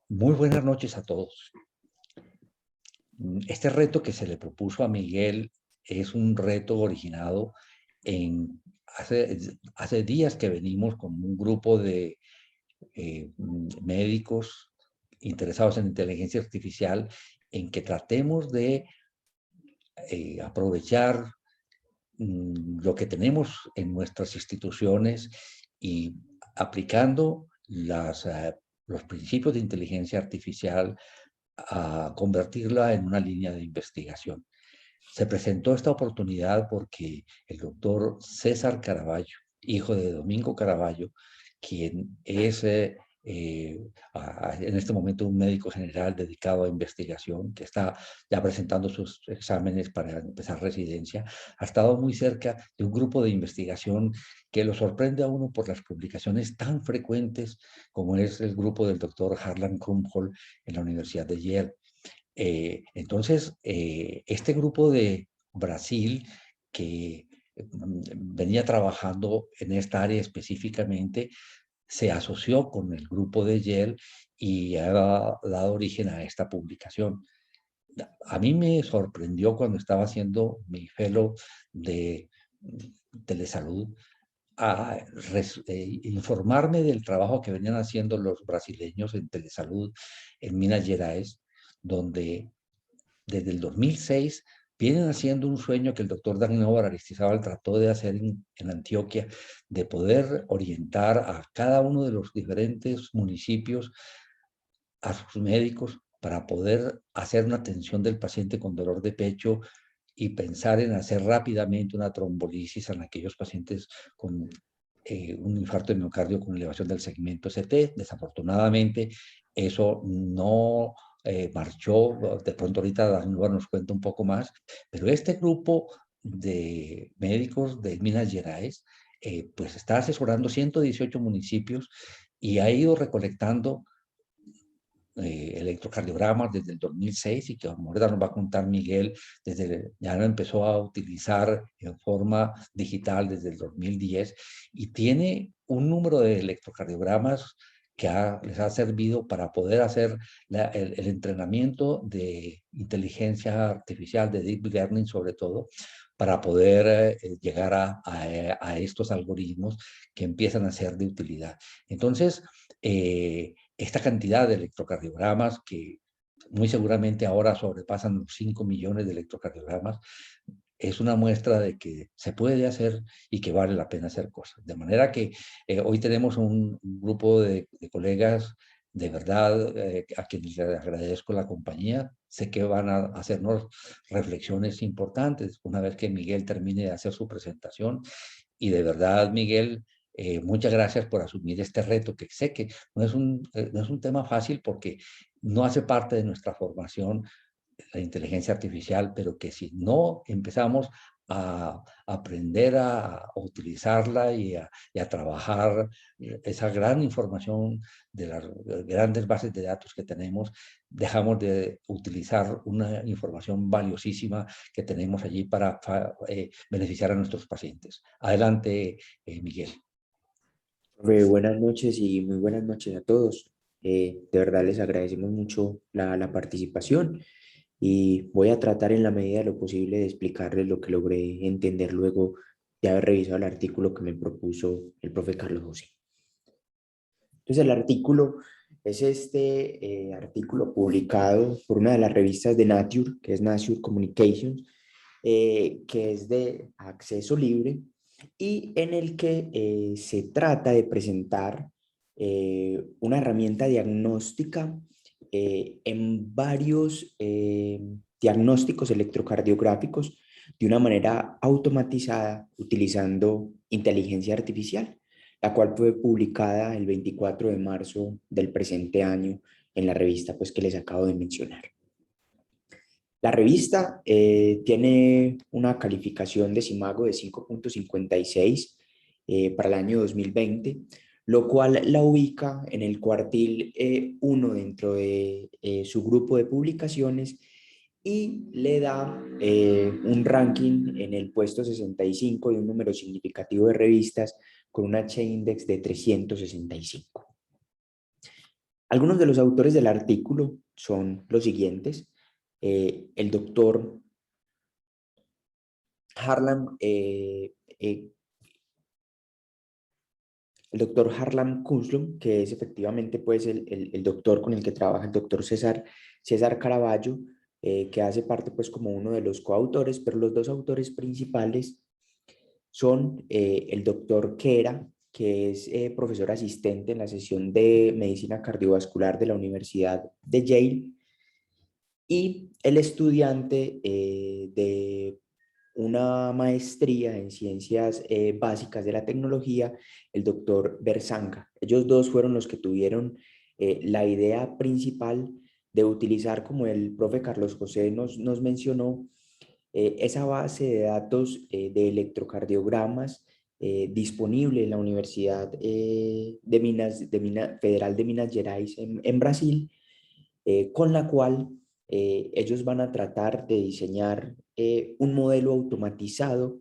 Muy buenas noches a todos. Este reto que se le propuso a Miguel es un reto originado en hace días que venimos con un grupo de médicos interesados en inteligencia artificial en que tratemos de aprovechar lo que tenemos en nuestras instituciones y aplicando los principios de inteligencia artificial a convertirla en una línea de investigación. Se presentó esta oportunidad porque el doctor César Caraballo, hijo de Domingo Caraballo, quien es en este momento un médico general dedicado a investigación, que está ya presentando sus exámenes para empezar residencia, ha estado muy cerca de un grupo de investigación que lo sorprende a uno por las publicaciones tan frecuentes como es el grupo del doctor Harlan Krumholz en la Universidad de Yale. Entonces, este grupo de Brasil que venía trabajando en esta área específicamente, se asoció con el grupo de Yale y ha dado origen a esta publicación. A mí me sorprendió cuando estaba haciendo mi fellow de telesalud a informarme del trabajo que venían haciendo los brasileños en telesalud en Minas Gerais, donde desde el 2006 vienen haciendo un sueño que el doctor Daniel Aristizábal trató de hacer en Antioquia, de poder orientar a cada uno de los diferentes municipios, a sus médicos, para poder hacer una atención del paciente con dolor de pecho y pensar en hacer rápidamente una trombolisis en aquellos pacientes con un infarto de miocardio con elevación del segmento ST. Desafortunadamente, eso no marchó. De pronto ahorita Daniel nos cuenta un poco más, pero este grupo de médicos de Minas Gerais pues está asesorando 118 municipios y ha ido recolectando electrocardiogramas desde el 2006 y que ahora nos va a contar Miguel, ya lo empezó a utilizar en forma digital desde el 2010 y tiene un número de electrocardiogramas que les ha servido para poder hacer el entrenamiento de inteligencia artificial, de deep learning sobre todo, para poder llegar a estos algoritmos que empiezan a ser de utilidad. Entonces, esta cantidad de electrocardiogramas que muy seguramente ahora sobrepasan los 5 millones de electrocardiogramas, es una muestra de que se puede hacer y que vale la pena hacer cosas. De manera que hoy tenemos un grupo de colegas de verdad a quienes les agradezco la compañía. Sé que van a hacernos reflexiones importantes una vez que Miguel termine de hacer su presentación. Y de verdad, Miguel, muchas gracias por asumir este reto, que sé que no es un tema fácil porque no hace parte de nuestra formación la inteligencia artificial, pero que si no empezamos a aprender a utilizarla y a trabajar esa gran información de las grandes bases de datos que tenemos, dejamos de utilizar una información valiosísima que tenemos allí para beneficiar a nuestros pacientes. Adelante, Miguel. Buenas noches y muy buenas noches a todos. De verdad les agradecemos mucho la participación y voy a tratar en la medida de lo posible de explicarles lo que logré entender luego de haber revisado el artículo que me propuso el profe Carlos José. Entonces el artículo es este artículo publicado por una de las revistas de Nature, que es Nature Communications, que es de acceso libre y en el que se trata de presentar una herramienta diagnóstica en varios diagnósticos electrocardiográficos de una manera automatizada utilizando inteligencia artificial, la cual fue publicada el 24 de marzo del presente año en la revista pues, que les acabo de mencionar. La revista tiene una calificación de Simago de 5.56 para el año 2020, lo cual la ubica en el cuartil 1 dentro de su grupo de publicaciones y le da un ranking en el puesto 65 de un número significativo de revistas con un H-index de 365. Algunos de los autores del artículo son los siguientes. El doctor Harlan, el doctor Harlan Kunslum, que es efectivamente pues el doctor con el que trabaja el doctor César Caraballo, que hace parte pues como uno de los coautores, pero los dos autores principales son el doctor Kera, que es profesor asistente en la sesión de medicina cardiovascular de la Universidad de Yale, y el estudiante de una maestría en ciencias básicas de la tecnología, el doctor Bersanga. Ellos dos fueron los que tuvieron la idea principal de utilizar, como el profe Carlos José nos mencionó, esa base de datos de electrocardiogramas disponible en la Universidad Federal de Minas Gerais en Brasil, con la cual ellos van a tratar de diseñar un modelo automatizado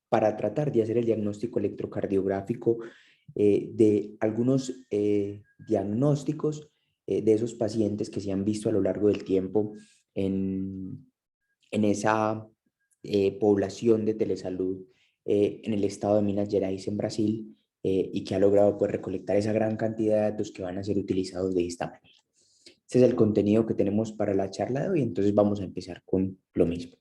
para tratar de hacer el diagnóstico electrocardiográfico de algunos diagnósticos de esos pacientes que se han visto a lo largo del tiempo en esa población de telesalud en el estado de Minas Gerais en Brasil, y que ha logrado pues recolectar esa gran cantidad de datos que van a ser utilizados de esta manera. Este es el contenido que tenemos para la charla de hoy, entonces vamos a empezar con lo mismo.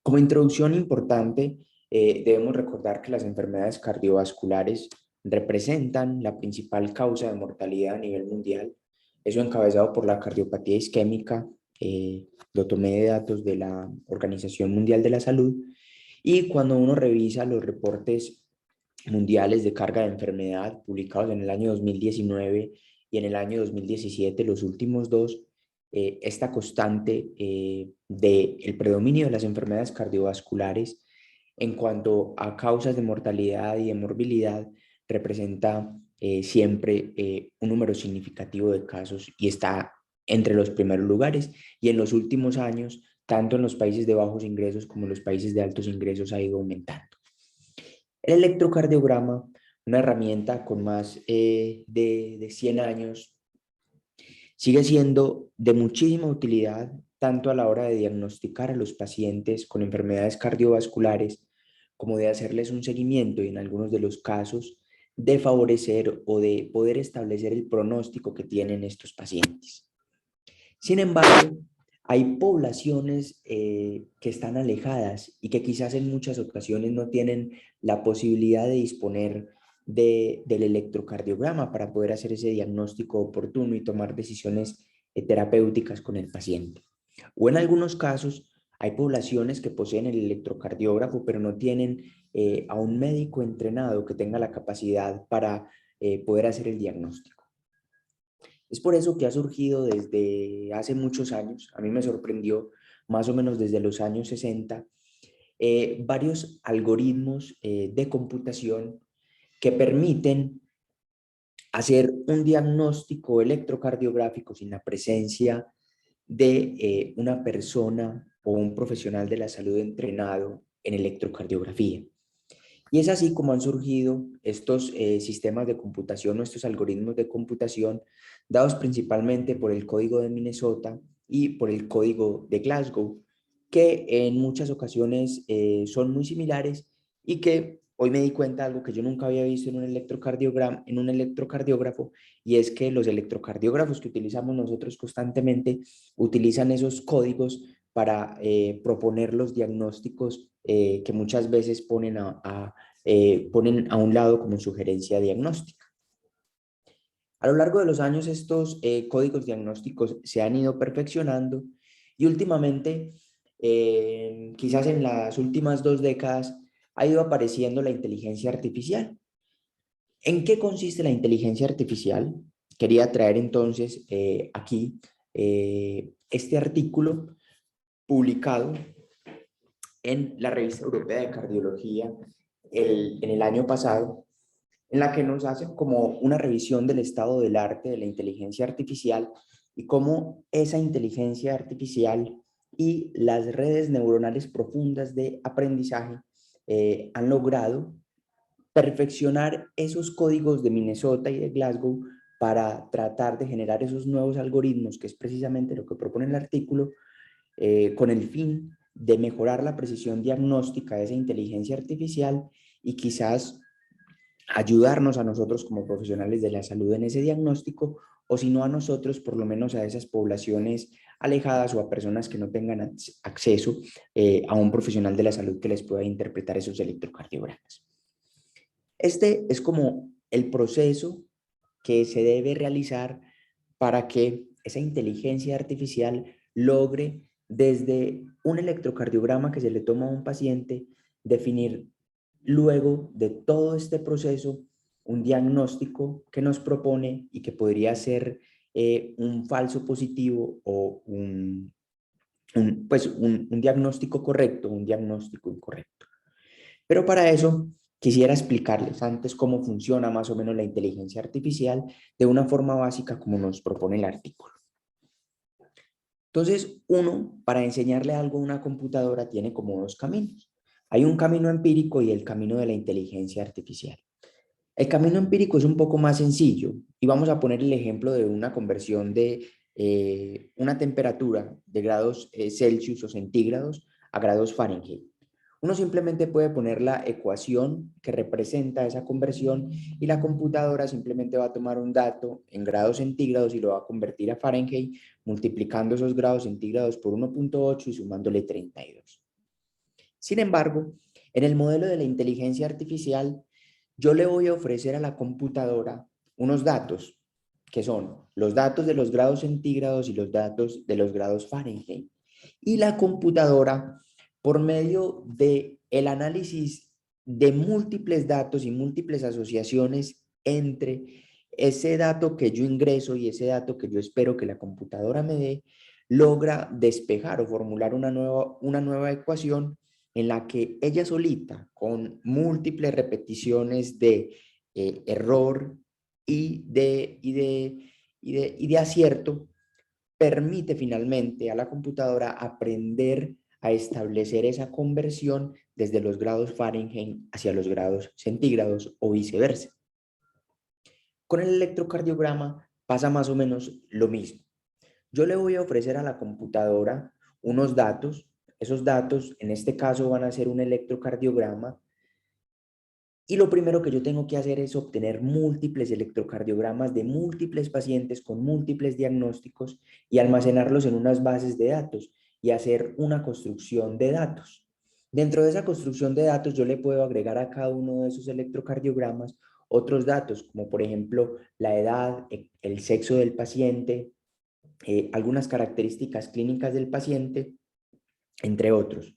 Como introducción importante, debemos recordar que las enfermedades cardiovasculares representan la principal causa de mortalidad a nivel mundial. Eso encabezado por la cardiopatía isquémica, lo tomé de datos de la Organización Mundial de la Salud, y cuando uno revisa los reportes mundiales de carga de enfermedad publicados en el año 2019 y en el año 2017, los últimos dos, esta constante del predominio de las enfermedades cardiovasculares en cuanto a causas de mortalidad y de morbilidad representa siempre un número significativo de casos y está entre los primeros lugares, y en los últimos años, tanto en los países de bajos ingresos como en los países de altos ingresos, ha ido aumentando. El electrocardiograma, una herramienta con más de 100 años, sigue siendo de muchísima utilidad tanto a la hora de diagnosticar a los pacientes con enfermedades cardiovasculares, como de hacerles un seguimiento y en algunos de los casos de favorecer o de poder establecer el pronóstico que tienen estos pacientes. Sin embargo, hay poblaciones que están alejadas y que quizás en muchas ocasiones no tienen la posibilidad de disponer del electrocardiograma para poder hacer ese diagnóstico oportuno y tomar decisiones terapéuticas con el paciente. O en algunos casos hay poblaciones que poseen el electrocardiógrafo pero no tienen a un médico entrenado que tenga la capacidad para poder hacer el diagnóstico. Es por eso que ha surgido desde hace muchos años, a mí me sorprendió más o menos desde los años 60, varios algoritmos de computación que permiten hacer un diagnóstico electrocardiográfico sin la presencia de una persona o un profesional de la salud entrenado en electrocardiografía. Y es así como han surgido estos sistemas de computación o estos algoritmos de computación dados principalmente por el código de Minnesota y por el código de Glasgow, que en muchas ocasiones son muy similares y que hoy me di cuenta de algo que yo nunca había visto en un electrocardiógrafo, y es que los electrocardiógrafos que utilizamos nosotros constantemente utilizan esos códigos para proponer los diagnósticos que muchas veces ponen a un lado como sugerencia diagnóstica. A lo largo de los años estos códigos diagnósticos se han ido perfeccionando y últimamente, quizás en las últimas 2 décadas, ha ido apareciendo la inteligencia artificial. ¿En qué consiste la inteligencia artificial? Quería traer entonces aquí este artículo publicado en la Revista Europea de Cardiología en el año pasado, en la que nos hacen como una revisión del estado del arte de la inteligencia artificial y cómo esa inteligencia artificial y las redes neuronales profundas de aprendizaje han logrado perfeccionar esos códigos de Minnesota y de Glasgow para tratar de generar esos nuevos algoritmos, que es precisamente lo que propone el artículo, con el fin de mejorar la precisión diagnóstica de esa inteligencia artificial y quizás ayudarnos a nosotros como profesionales de la salud en ese diagnóstico, o si no a nosotros, por lo menos a esas poblaciones alejadas o a personas que no tengan acceso a un profesional de la salud que les pueda interpretar esos electrocardiogramas. Este es como el proceso que se debe realizar para que esa inteligencia artificial logre desde un electrocardiograma que se le toma a un paciente definir luego de todo este proceso un diagnóstico que nos propone y que podría ser un falso positivo o un diagnóstico correcto, un diagnóstico incorrecto. Pero para eso quisiera explicarles antes cómo funciona más o menos la inteligencia artificial de una forma básica como nos propone el artículo. Entonces, uno, para enseñarle algo a una computadora, tiene como dos caminos. Hay un camino empírico y el camino de la inteligencia artificial. El camino empírico es un poco más sencillo y vamos a poner el ejemplo de una conversión de una temperatura de grados Celsius o centígrados a grados Fahrenheit. Uno simplemente puede poner la ecuación que representa esa conversión y la computadora simplemente va a tomar un dato en grados centígrados y lo va a convertir a Fahrenheit multiplicando esos grados centígrados por 1.8 y sumándole 32. Sin embargo, en el modelo de la inteligencia artificial, yo le voy a ofrecer a la computadora unos datos, que son los datos de los grados centígrados y los datos de los grados Fahrenheit. Y la computadora, por medio de el análisis de múltiples datos y múltiples asociaciones entre ese dato que yo ingreso y ese dato que yo espero que la computadora me dé, logra despejar o formular una nueva ecuación en la que ella solita, con múltiples repeticiones de error y de acierto, permite finalmente a la computadora aprender a establecer esa conversión desde los grados Fahrenheit hacia los grados centígrados o viceversa. Con el electrocardiograma pasa más o menos lo mismo. Yo le voy a ofrecer a la computadora unos datos. Esos datos, en este caso, van a ser un electrocardiograma. Y lo primero que yo tengo que hacer es obtener múltiples electrocardiogramas de múltiples pacientes con múltiples diagnósticos y almacenarlos en unas bases de datos y hacer una construcción de datos. Dentro de esa construcción de datos yo le puedo agregar a cada uno de esos electrocardiogramas otros datos, como por ejemplo la edad, el sexo del paciente, algunas características clínicas del paciente, entre otros.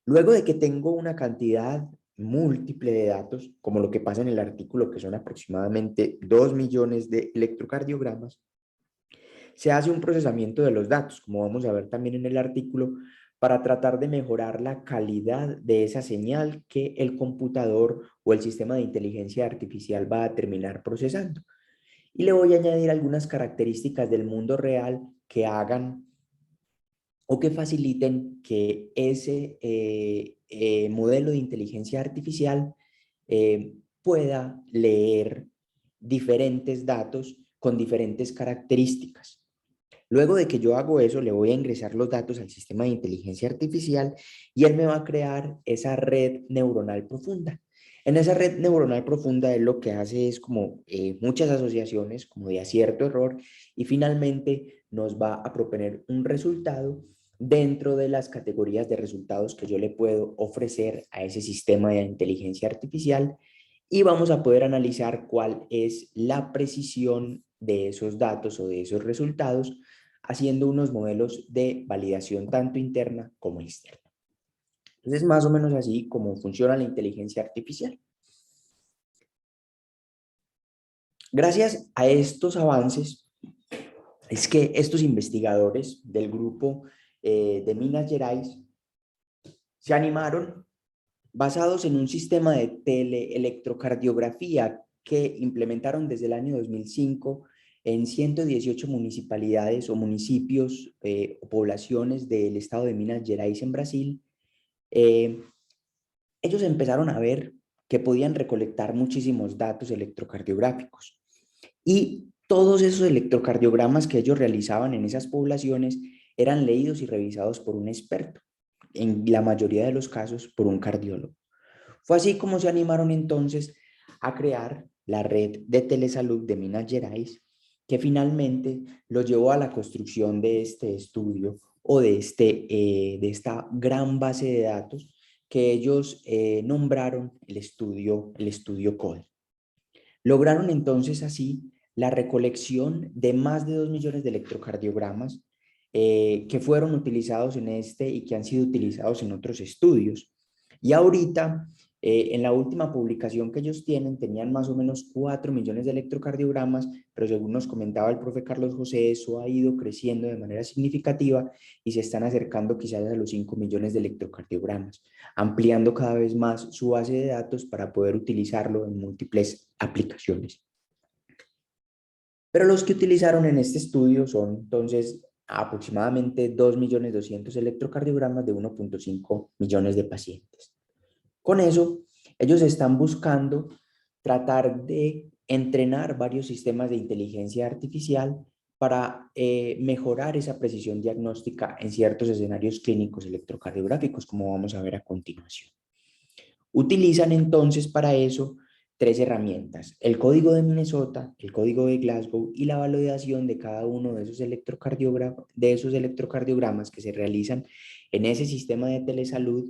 Luego de que tengo una cantidad múltiple de datos, como lo que pasa en el artículo, que son aproximadamente 2 millones de electrocardiogramas, se hace un procesamiento de los datos, como vamos a ver también en el artículo, para tratar de mejorar la calidad de esa señal que el computador o el sistema de inteligencia artificial va a terminar procesando. Y le voy a añadir algunas características del mundo real que hagan o que faciliten que ese modelo de inteligencia artificial pueda leer diferentes datos con diferentes características. Luego de que yo hago eso, le voy a ingresar los datos al sistema de inteligencia artificial y él me va a crear esa red neuronal profunda. En esa red neuronal profunda, él lo que hace es como muchas asociaciones, como de acierto-error, y finalmente nos va a proponer un resultado dentro de las categorías de resultados que yo le puedo ofrecer a ese sistema de inteligencia artificial y vamos a poder analizar cuál es la precisión de esos datos o de esos resultados haciendo unos modelos de validación tanto interna como externa. Entonces, más o menos así como funciona la inteligencia artificial. Gracias a estos avances, es que estos investigadores del grupo de Minas Gerais se animaron basados en un sistema de teleelectrocardiografía que implementaron desde el año 2005 en 118 municipalidades o municipios o poblaciones del estado de Minas Gerais en Brasil. Ellos empezaron a ver que podían recolectar muchísimos datos electrocardiográficos Y todos esos electrocardiogramas que ellos realizaban en esas poblaciones eran leídos y revisados por un experto, en la mayoría de los casos por un cardiólogo. Fue así como se animaron entonces a crear la red de telesalud de Minas Gerais, que finalmente los llevó a la construcción de este estudio o de esta gran base de datos que ellos nombraron el estudio CODE. Lograron entonces así la recolección de más de 2 millones de electrocardiogramas que fueron utilizados en este y que han sido utilizados en otros estudios. Y ahorita, en la última publicación que ellos tienen, tenían más o menos 4 millones de electrocardiogramas, pero según nos comentaba el profe Carlos José, eso ha ido creciendo de manera significativa y se están acercando quizás a los 5 millones de electrocardiogramas, ampliando cada vez más su base de datos para poder utilizarlo en múltiples aplicaciones. Pero los que utilizaron en este estudio son entonces aproximadamente 2.200.000 electrocardiogramas de 1.5 millones de pacientes. Con eso, ellos están buscando tratar de entrenar varios sistemas de inteligencia artificial para mejorar esa precisión diagnóstica en ciertos escenarios clínicos electrocardiográficos, como vamos a ver a continuación. Utilizan entonces para eso tres herramientas: el código de Minnesota, el código de Glasgow y la validación de cada uno de esos electrocardiogramas que se realizan en ese sistema de telesalud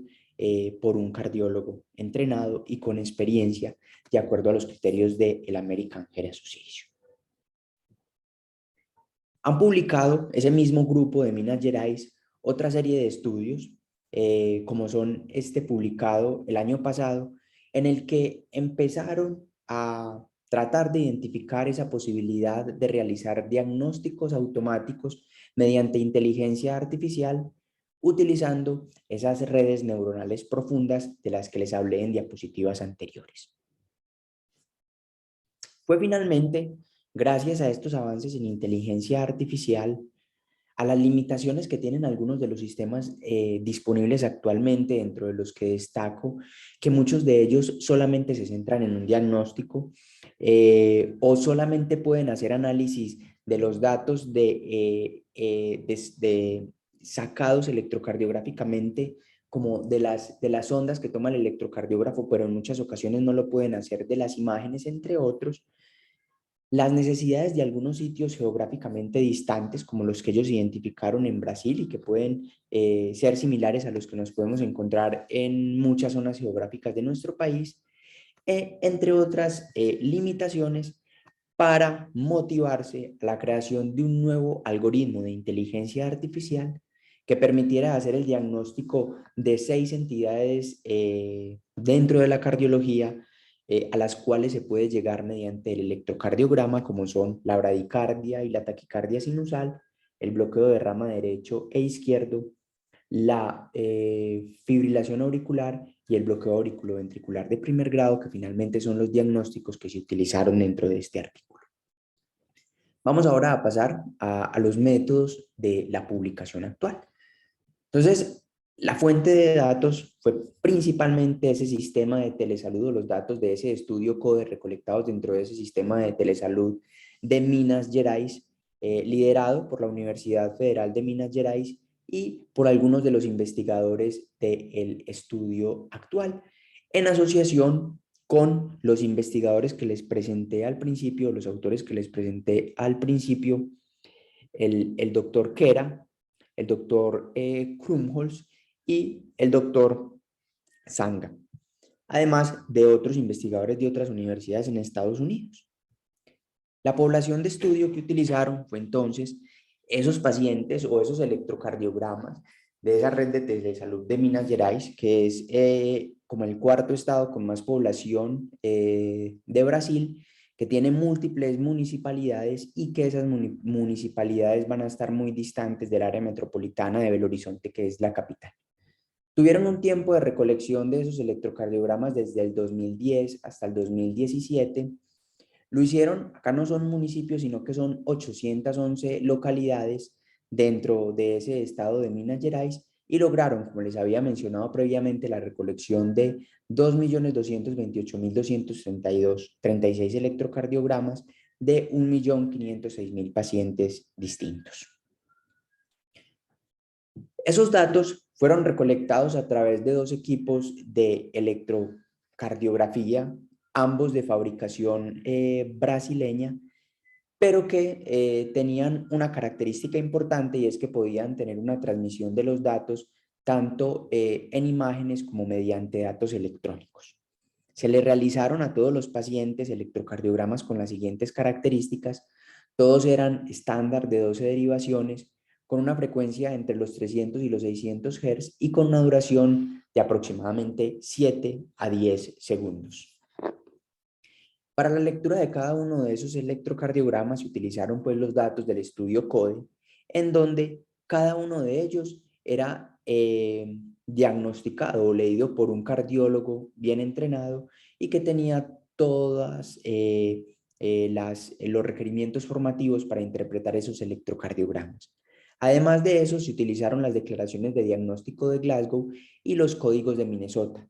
por un cardiólogo entrenado y con experiencia de acuerdo a los criterios del American Heart Association. Han publicado ese mismo grupo de Minas Gerais otra serie de estudios, como son este publicado el año pasado, en el que empezaron a tratar de identificar esa posibilidad de realizar diagnósticos automáticos mediante inteligencia artificial, utilizando esas redes neuronales profundas de las que les hablé en diapositivas anteriores. Fue finalmente gracias a estos avances en inteligencia artificial, a las limitaciones que tienen algunos de los sistemas disponibles actualmente, dentro de los que destaco que muchos de ellos solamente se centran en un diagnóstico o solamente pueden hacer análisis de los datos sacados electrocardiográficamente, como de las ondas que toma el electrocardiógrafo, pero en muchas ocasiones no lo pueden hacer de las imágenes, entre otros. Las necesidades de algunos sitios geográficamente distantes, como los que ellos identificaron en Brasil y que pueden ser similares a los que nos podemos encontrar en muchas zonas geográficas de nuestro país, entre otras limitaciones, para motivarse a la creación de un nuevo algoritmo de inteligencia artificial que permitiera hacer el diagnóstico de 6 entidades dentro de la cardiología, a las cuales se puede llegar mediante el electrocardiograma, como son la bradicardia y la taquicardia sinusal, el bloqueo de rama derecho e izquierdo, la fibrilación auricular y el bloqueo auriculoventricular de primer grado, que finalmente son los diagnósticos que se utilizaron dentro de este artículo. Vamos ahora a pasar a los métodos de la publicación actual. Entonces, la fuente de datos fue principalmente ese sistema de telesalud, los datos de ese estudio CODE recolectados dentro de ese sistema de telesalud de Minas Gerais, liderado por la Universidad Federal de Minas Gerais y por algunos de los investigadores del estudio actual, en asociación con los investigadores que les presenté al principio, los autores que les presenté al principio, el doctor Kera, el doctor Krumholz y el doctor Sanga, además de otros investigadores de otras universidades en Estados Unidos. La población de estudio que utilizaron fue entonces esos pacientes o esos electrocardiogramas de esa red de telesalud de Minas Gerais, que es como el cuarto estado con más población de Brasil, que tiene múltiples municipalidades y que esas municipalidades van a estar muy distantes del área metropolitana de Belo Horizonte, que es la capital. Tuvieron un tiempo de recolección de esos electrocardiogramas desde el 2010 hasta el 2017. Lo hicieron, acá no son municipios, sino que son 811 localidades dentro de ese estado de Minas Gerais, y lograron, como les había mencionado previamente, la recolección de 2.228.236 electrocardiogramas de 1.506.000 pacientes distintos. Esos datos fueron recolectados a través de dos equipos de electrocardiografía, ambos de fabricación brasileña, pero que tenían una característica importante, y es que podían tener una transmisión de los datos tanto en imágenes como mediante datos electrónicos. Se le realizaron a todos los pacientes electrocardiogramas con las siguientes características. Todos eran estándar de 12 derivaciones, con una frecuencia entre los 300 y los 600 Hz y con una duración de aproximadamente 7 a 10 segundos. Para la lectura de cada uno de esos electrocardiogramas se utilizaron pues los datos del estudio CODE, en donde cada uno de ellos era diagnosticado o leído por un cardiólogo bien entrenado y que tenía todos los requerimientos formativos para interpretar esos electrocardiogramas. Además de eso, se utilizaron las declaraciones de diagnóstico de Glasgow y los códigos de Minnesota,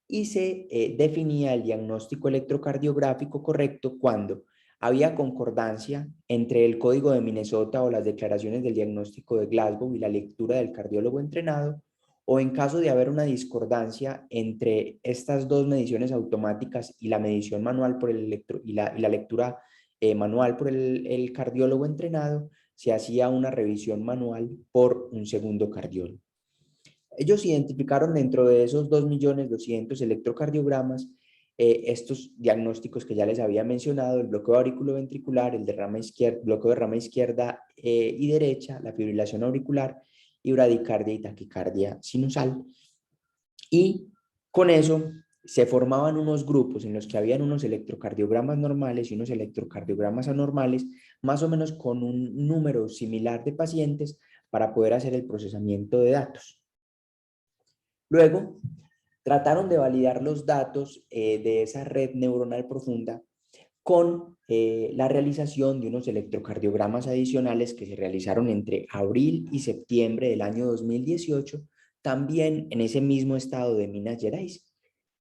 y se definía el diagnóstico electrocardiográfico correcto cuando había concordancia entre el código de Minnesota o las declaraciones del diagnóstico de Glasgow y la lectura del cardiólogo entrenado, o en caso de haber una discordancia entre estas dos mediciones automáticas y la medición manual por el y la lectura manual por el cardiólogo entrenado, se hacía una revisión manual por un segundo cardiólogo. Ellos identificaron dentro de esos 2.200.000 electrocardiogramas estos diagnósticos que ya les había mencionado: el bloqueo auriculoventricular, el derrame izquierda, bloqueo de rama izquierda y derecha, la fibrilación auricular y bradicardia y taquicardia sinusal. Y con eso se formaban unos grupos en los que habían unos electrocardiogramas normales y unos electrocardiogramas anormales, más o menos con un número similar de pacientes, para poder hacer el procesamiento de datos. Luego, trataron de validar los datos de esa red neuronal profunda con la realización de unos electrocardiogramas adicionales que se realizaron entre abril y septiembre del año 2018, también en ese mismo estado de Minas Gerais.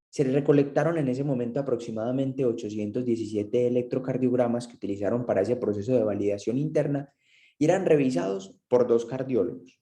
Se recolectaron en ese momento aproximadamente 817 electrocardiogramas que utilizaron para ese proceso de validación interna y eran revisados por dos cardiólogos.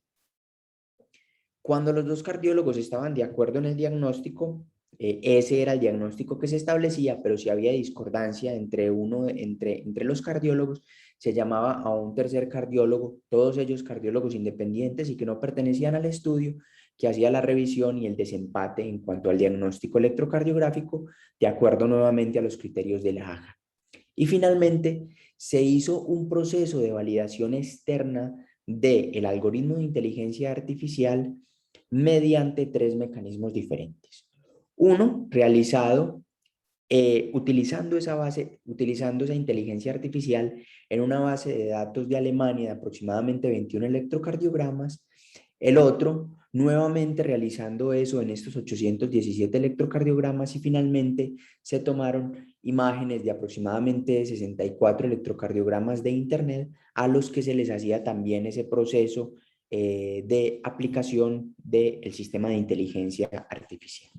Cuando los dos cardiólogos estaban de acuerdo en el diagnóstico, ese era el diagnóstico que se establecía, pero si había discordancia entre los cardiólogos, se llamaba a un tercer cardiólogo, todos ellos cardiólogos independientes y que no pertenecían al estudio, que hacía la revisión y el desempate en cuanto al diagnóstico electrocardiográfico, de acuerdo nuevamente a los criterios de la AJA. Y finalmente, se hizo un proceso de validación externa del algoritmo de inteligencia artificial mediante tres mecanismos diferentes. Uno, realizado utilizando esa inteligencia artificial en una base de datos de Alemania de aproximadamente 21 electrocardiogramas. El otro, nuevamente realizando eso en estos 817 electrocardiogramas, y finalmente se tomaron imágenes de aproximadamente 64 electrocardiogramas de internet a los que se les hacía también ese proceso de aplicación del sistema de inteligencia artificial.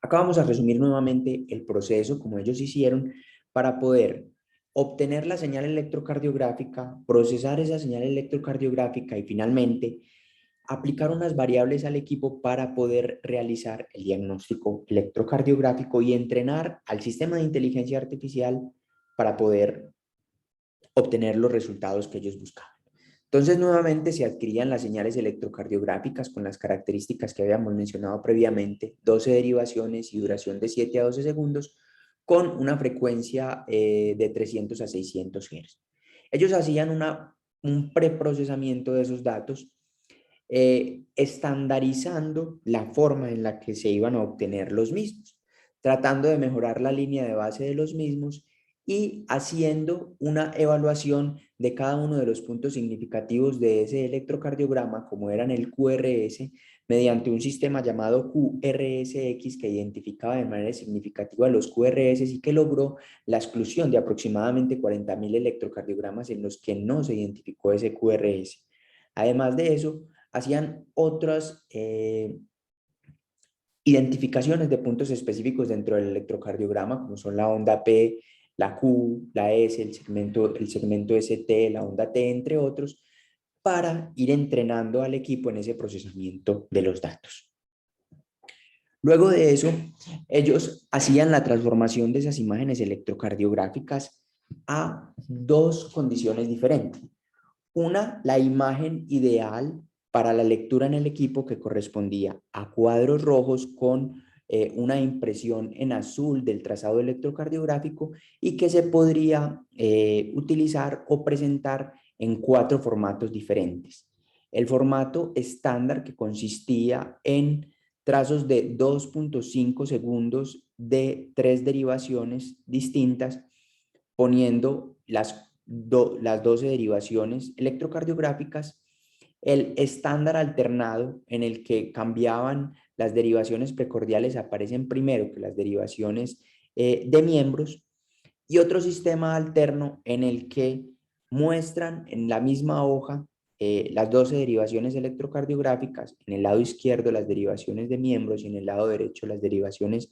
Acá vamos a resumir nuevamente el proceso como ellos hicieron para poder obtener la señal electrocardiográfica, procesar esa señal electrocardiográfica y finalmente aplicar unas variables al equipo para poder realizar el diagnóstico electrocardiográfico y entrenar al sistema de inteligencia artificial para poder obtener los resultados que ellos buscaban. Entonces, nuevamente se adquirían las señales electrocardiográficas con las características que habíamos mencionado previamente: 12 derivaciones y duración de 7 a 12 segundos, con una frecuencia de 300 a 600 Hz. Ellos hacían un preprocesamiento de esos datos, estandarizando la forma en la que se iban a obtener los mismos, tratando de mejorar la línea de base de los mismos y haciendo una evaluación de cada uno de los puntos significativos de ese electrocardiograma, como eran el QRS, mediante un sistema llamado QRSX que identificaba de manera significativa los QRS y que logró la exclusión de aproximadamente 40.000 electrocardiogramas en los que no se identificó ese QRS. Además de eso, hacían otras identificaciones de puntos específicos dentro del electrocardiograma, como son la onda P, la Q, la S, el segmento ST, la onda T, entre otros, para ir entrenando al equipo en ese procesamiento de los datos. Luego de eso, ellos hacían la transformación de esas imágenes electrocardiográficas a dos condiciones diferentes. Una, la imagen ideal para la lectura en el equipo, que correspondía a cuadros rojos con una impresión en azul del trazado electrocardiográfico y que se podría utilizar o presentar en 4 formatos diferentes. El formato estándar, que consistía en trazos de 2.5 segundos de 3 derivaciones distintas, poniendo las 12 derivaciones electrocardiográficas, el estándar alternado, en el que cambiaban las derivaciones precordiales, aparecen primero que las derivaciones de miembros, y otro sistema alterno en el que muestran en la misma hoja las 12 derivaciones electrocardiográficas, en el lado izquierdo las derivaciones de miembros y en el lado derecho las derivaciones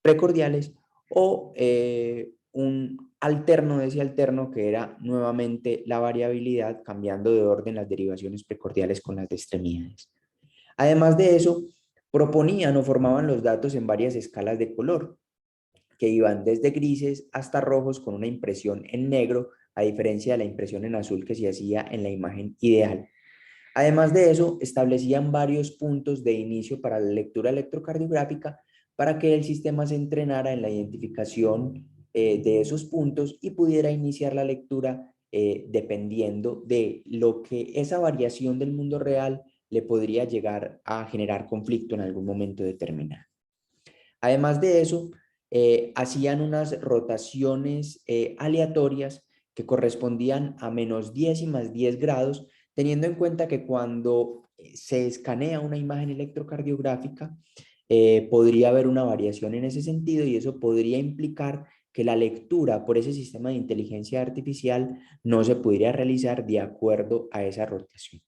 precordiales, o un alterno de ese alterno, que era nuevamente la variabilidad, cambiando de orden las derivaciones precordiales con las de extremidades. Además de eso, proponían o formaban los datos en varias escalas de color, que iban desde grises hasta rojos con una impresión en negro, a diferencia de la impresión en azul que se hacía en la imagen ideal. Además de eso, establecían varios puntos de inicio para la lectura electrocardiográfica, para que el sistema se entrenara en la identificación de esos puntos y pudiera iniciar la lectura dependiendo de lo que esa variación del mundo real le podría llegar a generar conflicto en algún momento determinado. Además de eso, hacían unas rotaciones aleatorias que correspondían a -10 y +10 grados, teniendo en cuenta que cuando se escanea una imagen electrocardiográfica, podría haber una variación en ese sentido, y eso podría implicar que la lectura por ese sistema de inteligencia artificial no se pudiera realizar de acuerdo a esa rotación.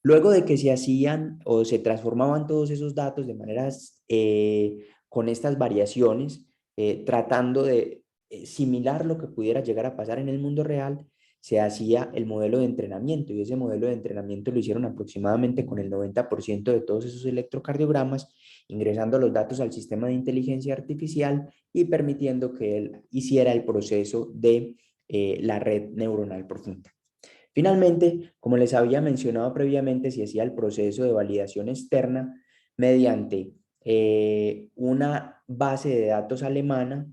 Luego de que se hacían o se transformaban todos esos datos de maneras con estas variaciones, tratando de similar lo que pudiera llegar a pasar en el mundo real, se hacía el modelo de entrenamiento, y ese modelo de entrenamiento lo hicieron aproximadamente con el 90% de todos esos electrocardiogramas, ingresando los datos al sistema de inteligencia artificial y permitiendo que él hiciera el proceso de la red neuronal profunda. Finalmente, como les había mencionado previamente, se hacía el proceso de validación externa mediante una base de datos alemana,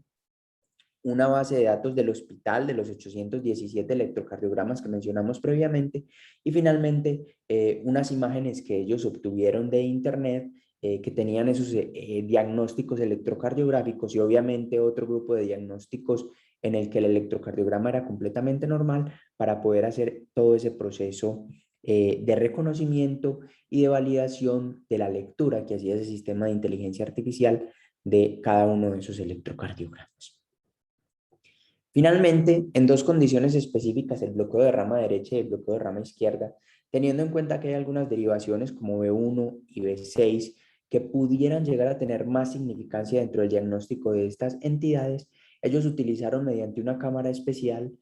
una base de datos del hospital, de los 817 electrocardiogramas que mencionamos previamente, y finalmente unas imágenes que ellos obtuvieron de internet, que tenían esos diagnósticos electrocardiográficos, y obviamente otro grupo de diagnósticos en el que el electrocardiograma era completamente normal, para poder hacer todo ese proceso de reconocimiento y de validación de la lectura que hacía ese sistema de inteligencia artificial de cada uno de esos electrocardiogramas. Finalmente, en dos condiciones específicas, el bloqueo de rama derecha y el bloqueo de rama izquierda, teniendo en cuenta que hay algunas derivaciones como B1 y B6 que pudieran llegar a tener más significancia dentro del diagnóstico de estas entidades, ellos utilizaron mediante una cámara especial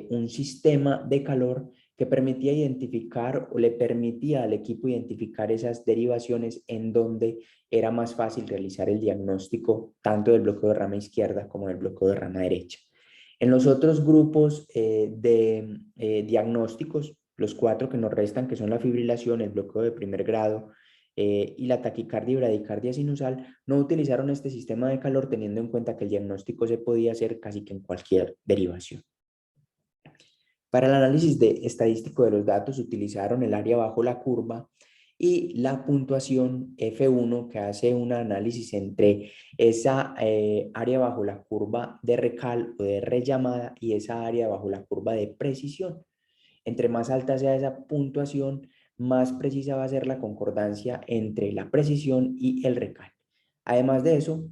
un sistema de calor que permitía identificar, o le permitía al equipo identificar esas derivaciones en donde era más fácil realizar el diagnóstico tanto del bloqueo de rama izquierda como del bloqueo de rama derecha. En los otros grupos de diagnósticos, los 4 que nos restan, que son la fibrilación, el bloqueo de primer grado y la taquicardia y bradicardia sinusal, no utilizaron este sistema de calor, teniendo en cuenta que el diagnóstico se podía hacer casi que en cualquier derivación. Para el análisis estadístico de los datos, utilizaron el área bajo la curva y la puntuación F1, que hace un análisis entre esa área bajo la curva de recal o de rellamada y esa área bajo la curva de precisión. Entre más alta sea esa puntuación, más precisa va a ser la concordancia entre la precisión y el recal. Además de eso,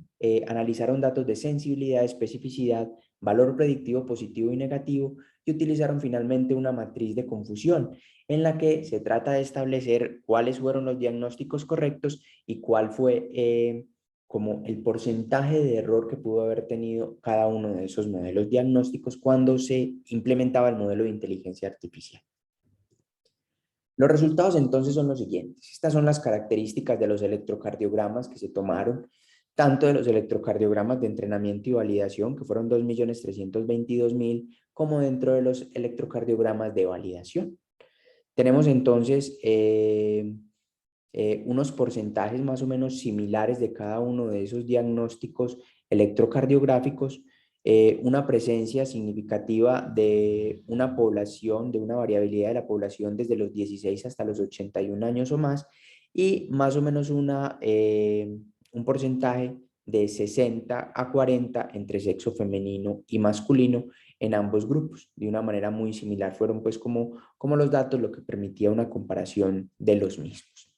analizaron datos de sensibilidad, especificidad, valor predictivo positivo y negativo, y utilizaron finalmente una matriz de confusión, en la que se trata de establecer cuáles fueron los diagnósticos correctos y cuál fue como el porcentaje de error que pudo haber tenido cada uno de esos modelos diagnósticos cuando se implementaba el modelo de inteligencia artificial. Los resultados entonces son los siguientes. Estas son las características de los electrocardiogramas que se tomaron, tanto de los electrocardiogramas de entrenamiento y validación, que fueron 2.322.000, como dentro de los electrocardiogramas de validación. Tenemos entonces unos porcentajes más o menos similares de cada uno de esos diagnósticos electrocardiográficos, una presencia significativa de una población, de una variabilidad de la población desde los 16 hasta los 81 años o más, y más o menos un porcentaje de 60 a 40 entre sexo femenino y masculino en ambos grupos. De una manera muy similar fueron pues como los datos, lo que permitía una comparación de los mismos.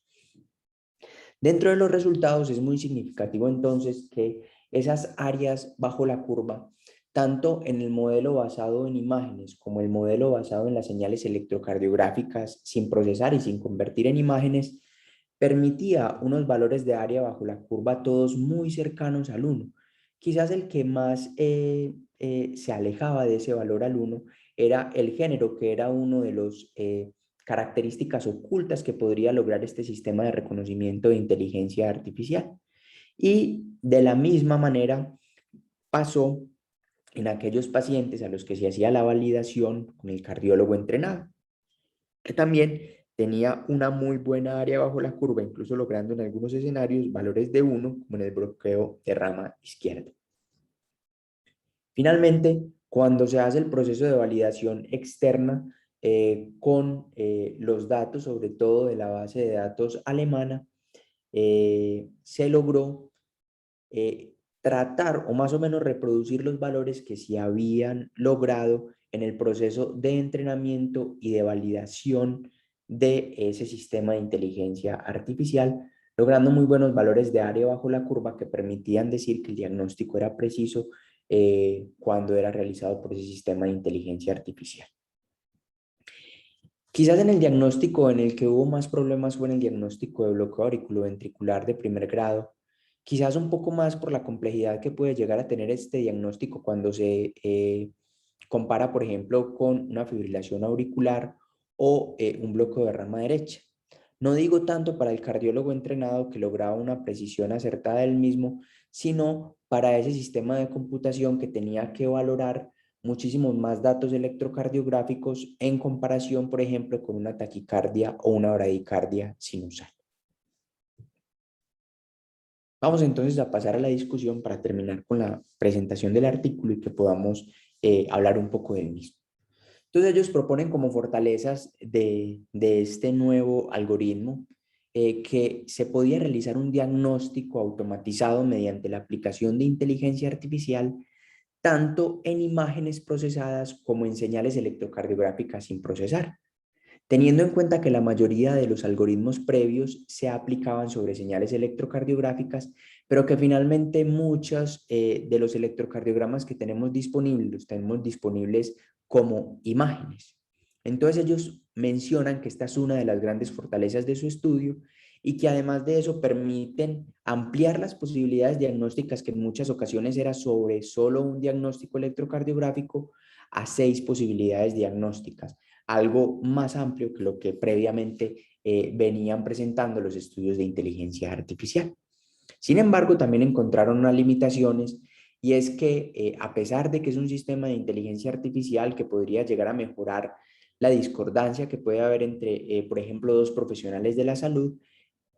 Dentro de los resultados es muy significativo entonces que esas áreas bajo la curva, tanto en el modelo basado en imágenes como el modelo basado en las señales electrocardiográficas sin procesar y sin convertir en imágenes, permitía unos valores de área bajo la curva todos muy cercanos al 1. Quizás el que más se alejaba de ese valor al 1 era el género, que era uno de los características ocultas que podría lograr este sistema de reconocimiento de inteligencia artificial. Y de la misma manera pasó en aquellos pacientes a los que se hacía la validación con el cardiólogo entrenado, que también tenía una muy buena área bajo la curva, incluso logrando en algunos escenarios valores de 1, como en el bloqueo de rama izquierda. Finalmente, cuando se hace el proceso de validación externa con los datos, sobre todo de la base de datos alemana, se logró tratar o más o menos reproducir los valores que se habían logrado en el proceso de entrenamiento y de validación de ese sistema de inteligencia artificial, logrando muy buenos valores de área bajo la curva que permitían decir que el diagnóstico era preciso cuando era realizado por ese sistema de inteligencia artificial. Quizás en el diagnóstico en el que hubo más problemas fue en el diagnóstico de bloqueo auriculoventricular de primer grado, quizás un poco más por la complejidad que puede llegar a tener este diagnóstico cuando se compara, por ejemplo, con una fibrilación auricular o un bloqueo de rama derecha. No digo tanto para el cardiólogo entrenado que lograba una precisión acertada del mismo, sino para ese sistema de computación que tenía que valorar muchísimos más datos electrocardiográficos en comparación, por ejemplo, con una taquicardia o una bradicardia sinusal. Vamos entonces a pasar a la discusión para terminar con la presentación del artículo y que podamos hablar un poco del mismo. Entonces ellos proponen como fortalezas de este nuevo algoritmo que se podía realizar un diagnóstico automatizado mediante la aplicación de inteligencia artificial tanto en imágenes procesadas como en señales electrocardiográficas sin procesar, teniendo en cuenta que la mayoría de los algoritmos previos se aplicaban sobre señales electrocardiográficas, pero que finalmente muchos de los electrocardiogramas que tenemos disponibles los tenemos disponibles como imágenes. Entonces ellos mencionan que esta es una de las grandes fortalezas de su estudio y que además de eso permiten ampliar las posibilidades diagnósticas, que en muchas ocasiones era sobre solo un diagnóstico electrocardiográfico, a 6 posibilidades diagnósticas, algo más amplio que lo que previamente venían presentando los estudios de inteligencia artificial. Sin embargo, también encontraron unas limitaciones, y es que a pesar de que es un sistema de inteligencia artificial que podría llegar a mejorar la discordancia que puede haber entre, por ejemplo, dos profesionales de la salud,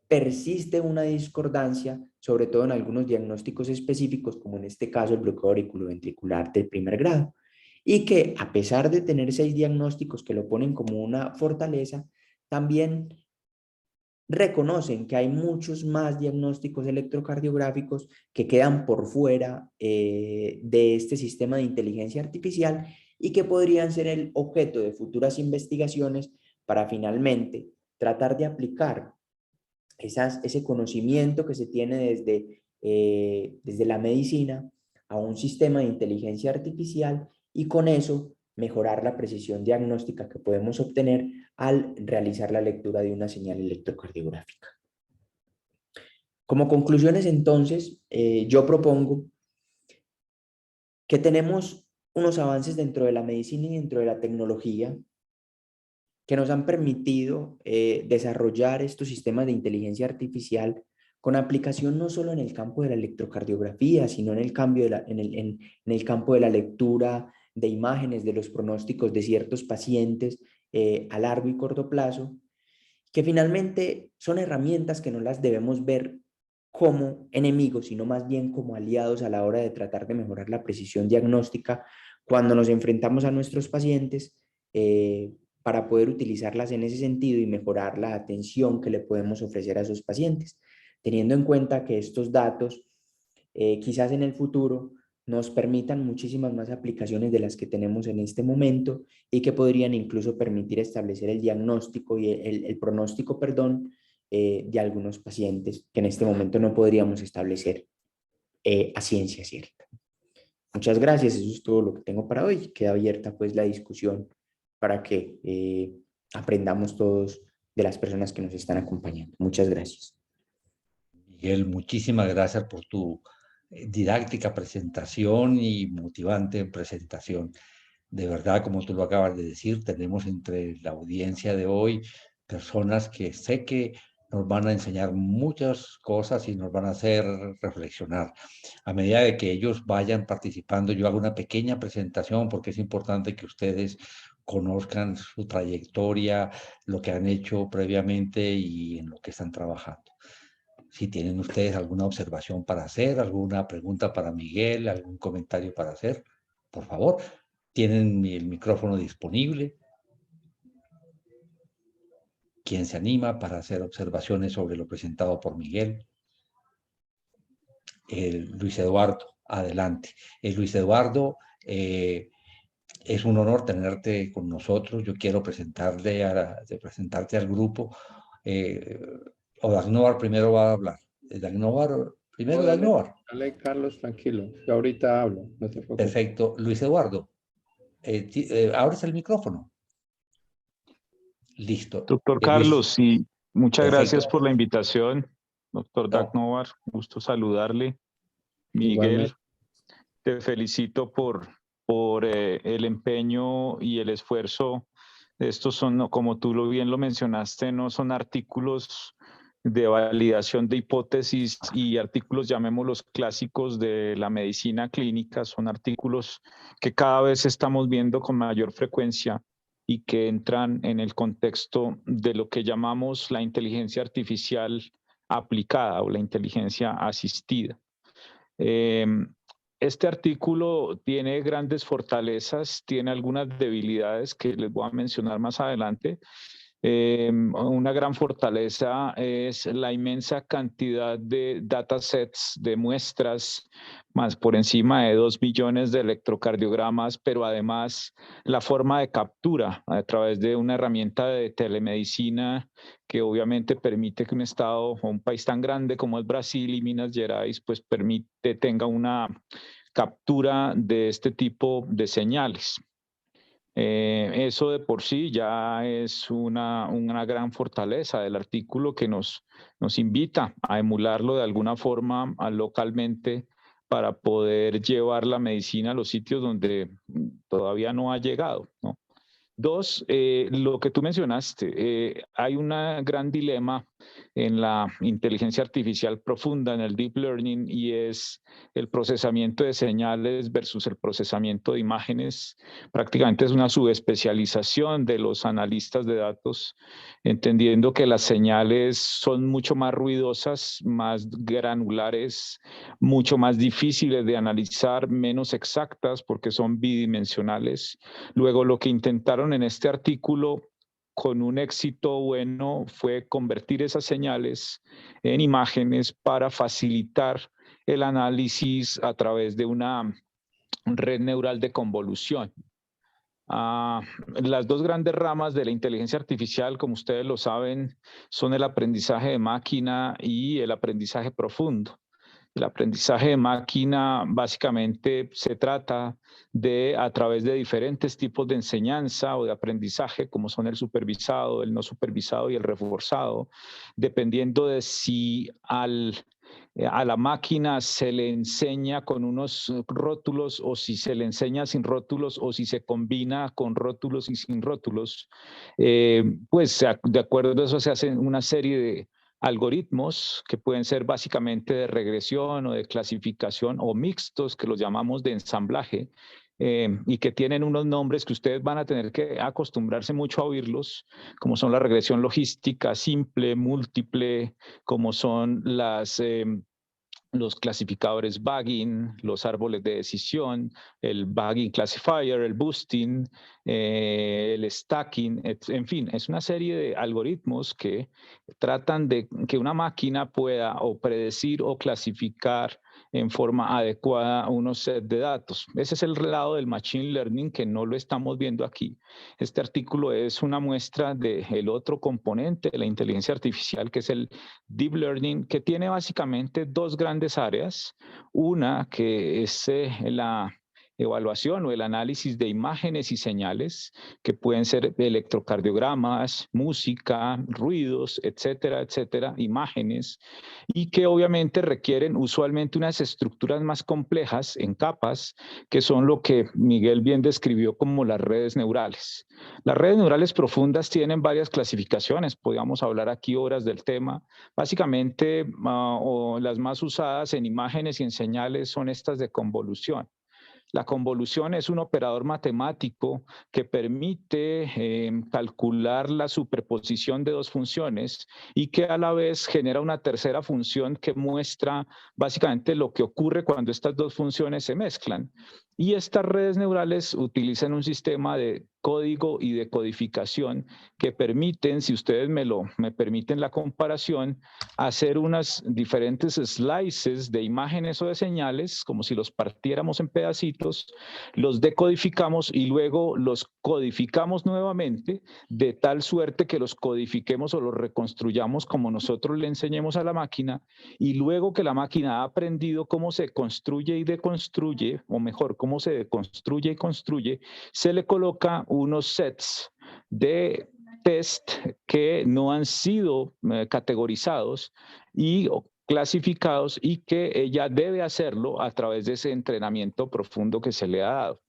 persiste una discordancia, sobre todo en algunos diagnósticos específicos, como en este caso el bloqueo auriculoventricular del primer grado, y que a pesar de tener 6 diagnósticos que lo ponen como una fortaleza, también reconocen que hay muchos más diagnósticos electrocardiográficos que quedan por fuera de este sistema de inteligencia artificial y que podrían ser el objeto de futuras investigaciones para finalmente tratar de aplicar ese conocimiento que se tiene desde la medicina a un sistema de inteligencia artificial, y con eso mejorar la precisión diagnóstica que podemos obtener al realizar la lectura de una señal electrocardiográfica. Como conclusiones, entonces, yo propongo que tenemos unos avances dentro de la medicina y dentro de la tecnología que nos han permitido desarrollar estos sistemas de inteligencia artificial con aplicación no solo en el campo de la electrocardiografía, sino en el, cambio de en el campo de la lectura de imágenes, de los pronósticos de ciertos pacientes a largo y corto plazo, que finalmente son herramientas que no las debemos ver como enemigos, sino más bien como aliados a la hora de tratar de mejorar la precisión diagnóstica cuando nos enfrentamos a nuestros pacientes, para poder utilizarlas en ese sentido y mejorar la atención que le podemos ofrecer a esos pacientes, teniendo en cuenta que estos datos quizás en el futuro nos permitan muchísimas más aplicaciones de las que tenemos en este momento y que podrían incluso permitir establecer el diagnóstico y el pronóstico, perdón, de algunos pacientes que en este momento no podríamos establecer a ciencia cierta. Muchas gracias, eso es todo lo que tengo para hoy. Queda abierta pues la discusión para que aprendamos todos de las personas que nos están acompañando. Muchas gracias. Miguel, muchísimas gracias por tu didáctica presentación y motivante presentación. De verdad, como tú lo acabas de decir, tenemos entre la audiencia de hoy personas que sé que nos van a enseñar muchas cosas y nos van a hacer reflexionar. A medida de que ellos vayan participando, yo hago una pequeña presentación porque es importante que ustedes conozcan su trayectoria, lo que han hecho previamente y en lo que están trabajando. Si tienen ustedes alguna observación para hacer, alguna pregunta para Miguel, algún comentario para hacer, por favor, tienen el micrófono disponible. ¿Quién se anima para hacer observaciones sobre lo presentado por Miguel? Luis Eduardo, adelante. Luis Eduardo, es un honor tenerte con nosotros. Yo quiero presentarte al grupo. O Dagnovar primero va a hablar. Dagnovar, No, primero dale, Dagnovar. dale, Carlos, tranquilo. Yo ahorita hablo, no te preocupes. Perfecto. Luis Eduardo, abres el micrófono. Listo. Doctor Luis, Carlos, sí, muchas perfecto. gracias por la invitación. Doctor No, Dagnovar, gusto saludarle. Miguel, Igualmente. te felicito por el empeño y el esfuerzo. Estos son, como tú bien lo mencionaste, no son artículos de validación de hipótesis y artículos, llamémoslos clásicos de la medicina clínica, son artículos que cada vez estamos viendo con mayor frecuencia y que entran en el contexto de lo que llamamos la inteligencia artificial aplicada o la inteligencia asistida. Este artículo tiene grandes fortalezas, tiene algunas debilidades que les voy a mencionar más adelante. Una gran fortaleza es la inmensa cantidad de datasets, de muestras, más por encima de 2 millones de electrocardiogramas, pero además la forma de captura a través de una herramienta de telemedicina que obviamente permite que un estado o un país tan grande como es Brasil y Minas Gerais, pues tenga una captura de este tipo de señales. Eso de por sí ya es una gran fortaleza del artículo que nos invita a emularlo de alguna forma localmente para poder llevar la medicina a los sitios donde todavía no ha llegado, ¿no? Dos, lo que tú mencionaste, hay un gran dilema en la inteligencia artificial profunda, en el deep learning, y es el procesamiento de señales versus el procesamiento de imágenes. Prácticamente es una subespecialización de los analistas de datos, entendiendo que las señales son mucho más ruidosas, más granulares, mucho más difíciles de analizar, menos exactas porque son bidimensionales. Luego, lo que intentaron en este artículo con un éxito bueno fue convertir esas señales en imágenes para facilitar el análisis a través de una red neural de convolución. Las dos grandes ramas de la inteligencia artificial, como ustedes lo saben, son el aprendizaje de máquina y el aprendizaje profundo. El aprendizaje de máquina básicamente se trata de, a través de diferentes tipos de enseñanza o de aprendizaje, como son el supervisado, el no supervisado y el reforzado, dependiendo de si al a la máquina se le enseña con unos rótulos o si se le enseña sin rótulos o si se combina con rótulos y sin rótulos, pues de acuerdo a eso se hacen una serie de algoritmos que pueden ser básicamente de regresión o de clasificación o mixtos que los llamamos de ensamblaje, y que tienen unos nombres que ustedes van a tener que acostumbrarse mucho a oírlos, como son la regresión logística simple, múltiple, como son los clasificadores bagging, los árboles de decisión, el bagging classifier, el boosting, el stacking, en fin, es una serie de algoritmos que tratan de que una máquina pueda o predecir o clasificar en forma adecuada unos set de datos. Ese es el lado del machine learning que no lo estamos viendo aquí. Este artículo es una muestra del otro componente de la inteligencia artificial, que es el deep learning, que tiene básicamente dos grandes áreas. Una que es la evaluación o el análisis de imágenes y señales, que pueden ser electrocardiogramas, música, ruidos, etcétera, etcétera, imágenes, y que obviamente requieren usualmente unas estructuras más complejas en capas, que son lo que Miguel bien describió como las redes neurales. Las redes neurales profundas tienen varias clasificaciones, podríamos hablar aquí horas del tema. Básicamente, o las más usadas en imágenes y en señales son estas de convolución. La convolución es un operador matemático que permite calcular la superposición de dos funciones y que a la vez genera una tercera función que muestra básicamente lo que ocurre cuando estas dos funciones se mezclan. Y estas redes neurales utilizan un sistema de código y de codificación que permiten, si ustedes me permiten la comparación, hacer unas diferentes slices de imágenes o de señales, como si los partiéramos en pedacitos, los decodificamos y luego los codificamos nuevamente, de tal suerte que los codifiquemos o los reconstruyamos como nosotros le enseñemos a la máquina, y luego que la máquina ha aprendido cómo se construye y deconstruye, o mejor, cómo se deconstruye y construye, se le coloca unos sets de test que no han sido categorizados y clasificados, y que ella debe hacerlo a través de ese entrenamiento profundo que se le ha dado.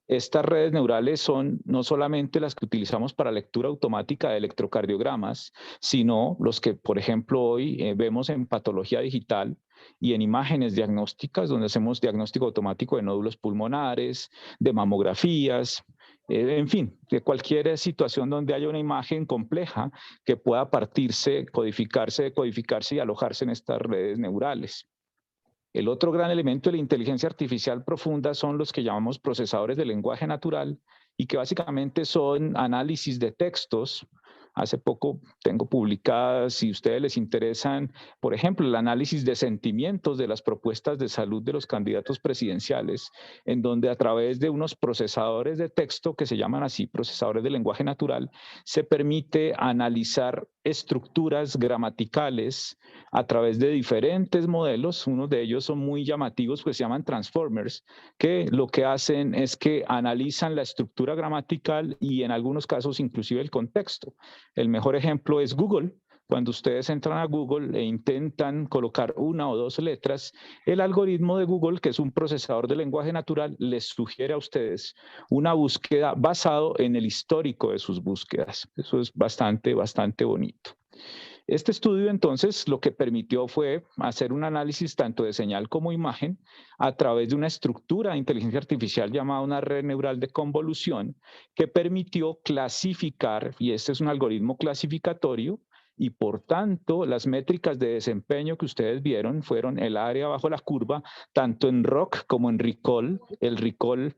Estas redes neurales son no solamente las que utilizamos para lectura automática de electrocardiogramas, sino los que, por ejemplo, hoy vemos en patología digital y en imágenes diagnósticas, donde hacemos diagnóstico automático de nódulos pulmonares, de mamografías, en fin, de cualquier situación donde haya una imagen compleja que pueda partirse, codificarse, decodificarse y alojarse en estas redes neurales. El otro gran elemento de la inteligencia artificial profunda son los que llamamos procesadores de lenguaje natural, y que básicamente son análisis de textos. Hace poco tengo publicadas, si ustedes les interesan, por ejemplo, el análisis de sentimientos de las propuestas de salud de los candidatos presidenciales, en donde a través de unos procesadores de texto, que se llaman así, procesadores de lenguaje natural, se permite analizar estructuras gramaticales a través de diferentes modelos. Unos de ellos son muy llamativos, pues se llaman transformers, que lo que hacen es que analizan la estructura gramatical y en algunos casos inclusive el contexto. El mejor ejemplo es Google. Cuando ustedes entran a Google e intentan colocar una o dos letras, el algoritmo de Google, que es un procesador de lenguaje natural, les sugiere a ustedes una búsqueda basado en el histórico de sus búsquedas. Eso es bastante bonito. Este estudio, entonces, lo que permitió fue hacer un análisis tanto de señal como imagen a través de una estructura de inteligencia artificial llamada una red neural de convolución, que permitió clasificar, y este es un algoritmo clasificatorio, y por tanto las métricas de desempeño que ustedes vieron fueron el área bajo la curva, tanto en ROC como en recall. El recall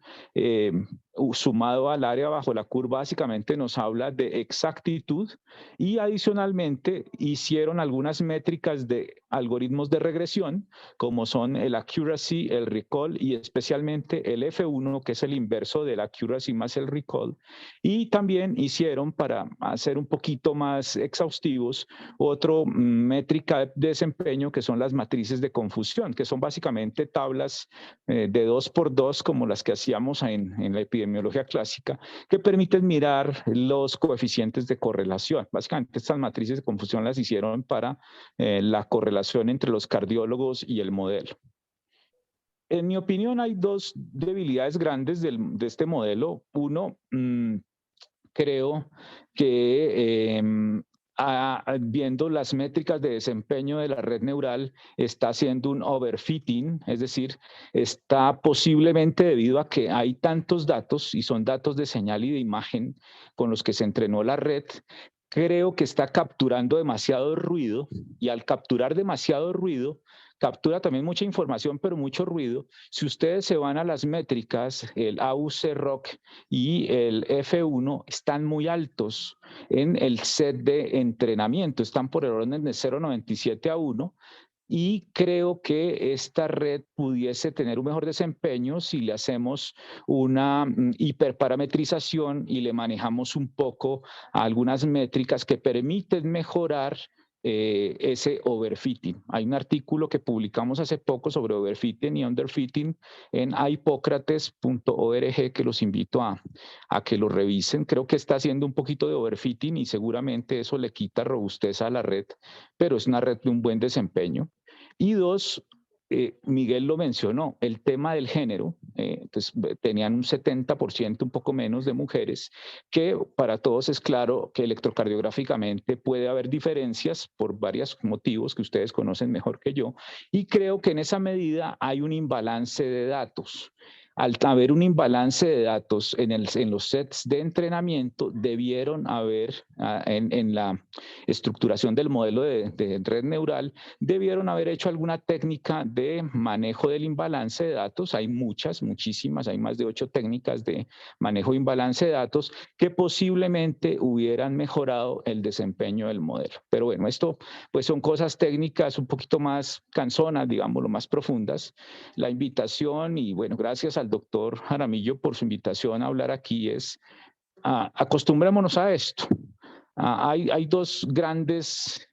sumado al área bajo la curva básicamente nos habla de exactitud, y adicionalmente hicieron algunas métricas de algoritmos de regresión, como son el accuracy, el recall y especialmente el F1, que es el inverso del accuracy más el recall. Y también hicieron, para hacer un poquito más exhaustivos, otra métrica de desempeño, que son las matrices de confusión, que son básicamente tablas de 2x2 como las que hacíamos en la epidemiología epidemiología clásica, que permiten mirar los coeficientes de correlación. Básicamente estas matrices de confusión las hicieron para la correlación entre los cardiólogos y el modelo. En mi opinión, hay dos debilidades grandes de este modelo. Uno, creo que viendo las métricas de desempeño de la red neural, está haciendo un overfitting, es decir, está posiblemente debido a que hay tantos datos, y son datos de señal y de imagen con los que se entrenó la red. Creo que está capturando demasiado ruido, y al capturar demasiado ruido, captura también mucha información, pero mucho ruido. Si ustedes se van a las métricas, el AUC-ROC y el F1 están muy altos en el set de entrenamiento, están por el orden de 0.97 a 1, y creo que esta red pudiese tener un mejor desempeño si le hacemos una hiperparametrización y le manejamos un poco algunas métricas que permiten mejorar ese overfitting. Hay un artículo que publicamos hace poco sobre overfitting y underfitting en hipocrates.org que los invito a que lo revisen. Creo que está haciendo un poquito de overfitting y seguramente eso le quita robustez a la red, pero es una red de un buen desempeño. Y dos, Miguel lo mencionó, el tema del género. Entonces tenían un 70%, un poco menos, de mujeres, que para todos es claro que electrocardiográficamente puede haber diferencias por varios motivos que ustedes conocen mejor que yo, y creo que en esa medida hay un imbalance de datos. Al haber un imbalance de datos en los sets de entrenamiento, debieron haber, en la estructuración del modelo de red neural, debieron haber hecho alguna técnica de manejo del imbalance de datos. Hay muchísimas, hay más de 8 técnicas de manejo de imbalance de datos que posiblemente hubieran mejorado el desempeño del modelo. Pero bueno, esto pues son cosas técnicas un poquito más cansonas, digámoslo, más profundas. La invitación, y bueno, gracias al doctor Jaramillo por su invitación a hablar aquí, es acostumbrémonos a esto. Hay dos grandes,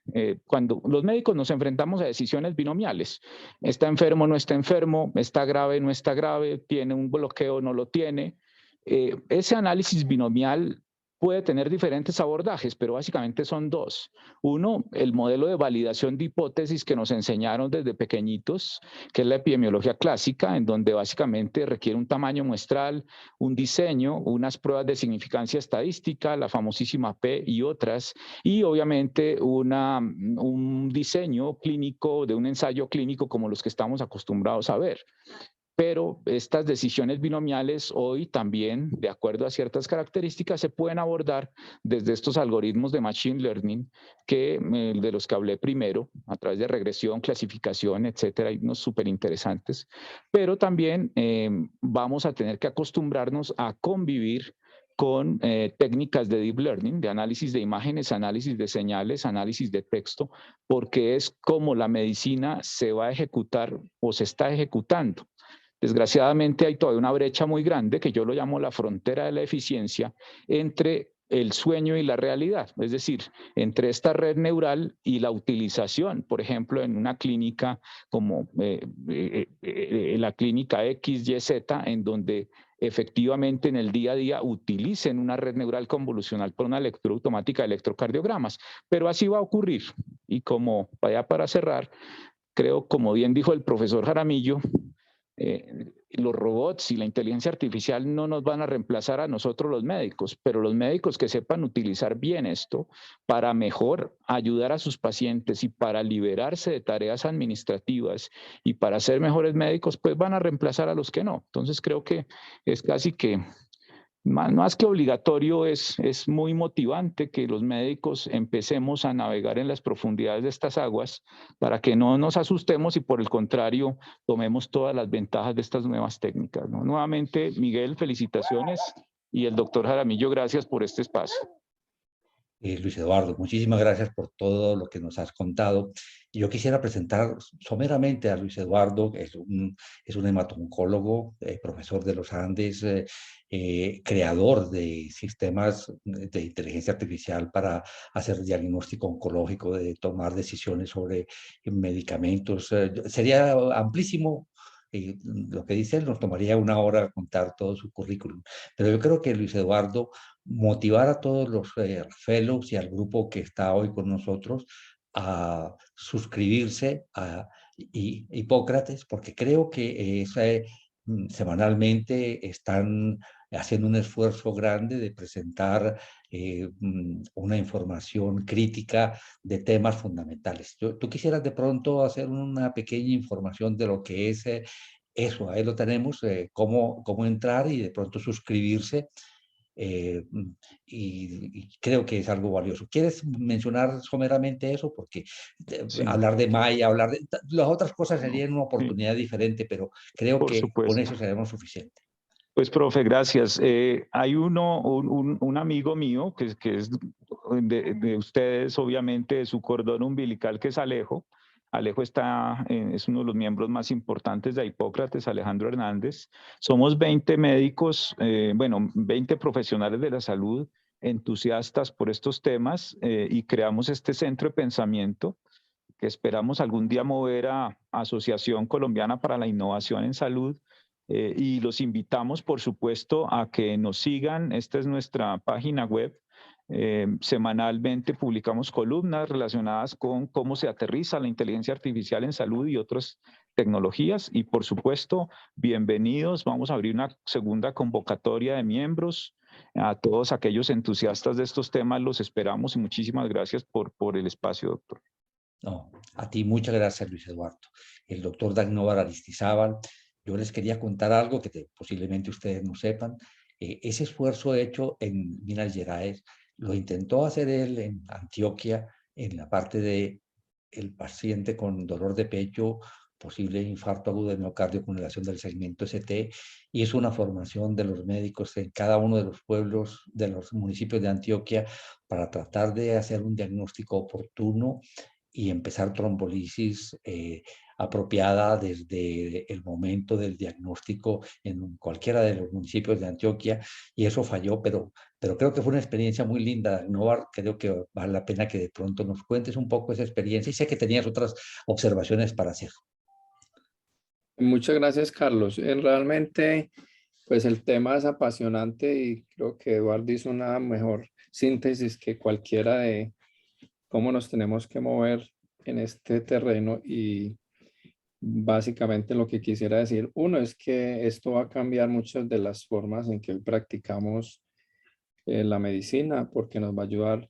cuando los médicos nos enfrentamos a decisiones binomiales: está enfermo, no está enfermo, está grave, no está grave, tiene un bloqueo, no lo tiene. Ese análisis binomial puede tener diferentes abordajes, pero básicamente son dos. Uno, el modelo de validación de hipótesis que nos enseñaron desde pequeñitos, que es la epidemiología clásica, en donde básicamente requiere un tamaño muestral, un diseño, unas pruebas de significancia estadística, la famosísima P y otras, y obviamente un diseño clínico de un ensayo clínico como los que estamos acostumbrados a ver. Pero estas decisiones binomiales hoy también, de acuerdo a ciertas características, se pueden abordar desde estos algoritmos de Machine Learning de los que hablé primero, a través de regresión, clasificación, etcétera. Hay unos súper interesantes. Pero también vamos a tener que acostumbrarnos a convivir con técnicas de deep learning, de análisis de imágenes, análisis de señales, análisis de texto, porque es como la medicina se va a ejecutar o se está ejecutando. Desgraciadamente hay todavía una brecha muy grande, que yo lo llamo la frontera de la eficiencia, entre el sueño y la realidad, es decir, entre esta red neural y la utilización, por ejemplo, en una clínica como la clínica XYZ, en donde efectivamente en el día a día utilicen una red neural convolucional para una lectura automática de electrocardiogramas. Pero así va a ocurrir. Y como, vaya para cerrar, creo, como bien dijo el profesor Jaramillo, los robots y la inteligencia artificial no nos van a reemplazar a nosotros los médicos, pero los médicos que sepan utilizar bien esto para mejor ayudar a sus pacientes y para liberarse de tareas administrativas y para ser mejores médicos, pues van a reemplazar a los que no. Entonces creo que es casi que más que obligatorio, es muy motivante que los médicos empecemos a navegar en las profundidades de estas aguas para que no nos asustemos y por el contrario tomemos todas las ventajas de estas nuevas técnicas, ¿no? Nuevamente, Miguel, felicitaciones, y el doctor Jaramillo, gracias por este espacio. Luis Eduardo, muchísimas gracias por todo lo que nos has contado. Yo quisiera presentar someramente a Luis Eduardo, que es un hematoncólogo, profesor de los Andes, creador de sistemas de inteligencia artificial para hacer diagnóstico oncológico, de tomar decisiones sobre medicamentos. Sería amplísimo lo que dice él nos tomaría una hora contar todo su currículum. Pero yo creo que Luis Eduardo motivar a todos los fellows y al grupo que está hoy con nosotros a suscribirse a Hipócrates, porque creo que semanalmente están haciendo un esfuerzo grande de presentar una información crítica de temas fundamentales. ¿Tú quisieras de pronto hacer una pequeña información de lo que es eso? Ahí lo tenemos, cómo entrar y de pronto suscribirse. eh, y creo que es algo valioso. ¿Quieres mencionar someramente eso? Porque Sí, hablar de Maya, las otras cosas serían una sí, oportunidad diferente, pero creo por que con supuesto. eso seremos suficiente. Pues, profe, gracias. Hay un amigo mío que es de ustedes, obviamente, de su cordón umbilical, que es Alejo. Alejo es uno de los miembros más importantes de Hipócrates, Alejandro Hernández. Somos 20 médicos, 20 profesionales de la salud, entusiastas por estos temas, y creamos este centro de pensamiento que esperamos algún día mover a Asociación Colombiana para la Innovación en Salud. Y los invitamos, por supuesto, a que nos sigan. Esta es nuestra página web. Semanalmente publicamos columnas relacionadas con cómo se aterriza la inteligencia artificial en salud y otras tecnologías. Y, por supuesto, bienvenidos. Vamos a abrir una segunda convocatoria de miembros. A todos aquellos entusiastas de estos temas los esperamos y muchísimas gracias por el espacio, doctor. No, a ti muchas gracias, Luis Eduardo. El doctor Dagnóvar Aristizábal, yo les quería contar algo que posiblemente ustedes no sepan. Ese esfuerzo hecho en Minas Gerais lo intentó hacer él en Antioquia, en la parte de el paciente con dolor de pecho, posible infarto agudo de miocardio con elevación del segmento ST, y es una formación de los médicos en cada uno de los pueblos, de los municipios de Antioquia, para tratar de hacer un diagnóstico oportuno y empezar trombolisis apropiada desde el momento del diagnóstico en cualquiera de los municipios de Antioquia, y eso falló, pero creo que fue una experiencia muy linda. No, creo que vale la pena que de pronto nos cuentes un poco esa experiencia, y sé que tenías otras observaciones para hacer. Muchas gracias, Carlos. Realmente, pues el tema es apasionante y creo que Eduardo hizo una mejor síntesis que cualquiera de cómo nos tenemos que mover en este terreno. Y básicamente lo que quisiera decir, uno, es que esto va a cambiar muchas de las formas en que hoy practicamos la medicina, porque nos va a ayudar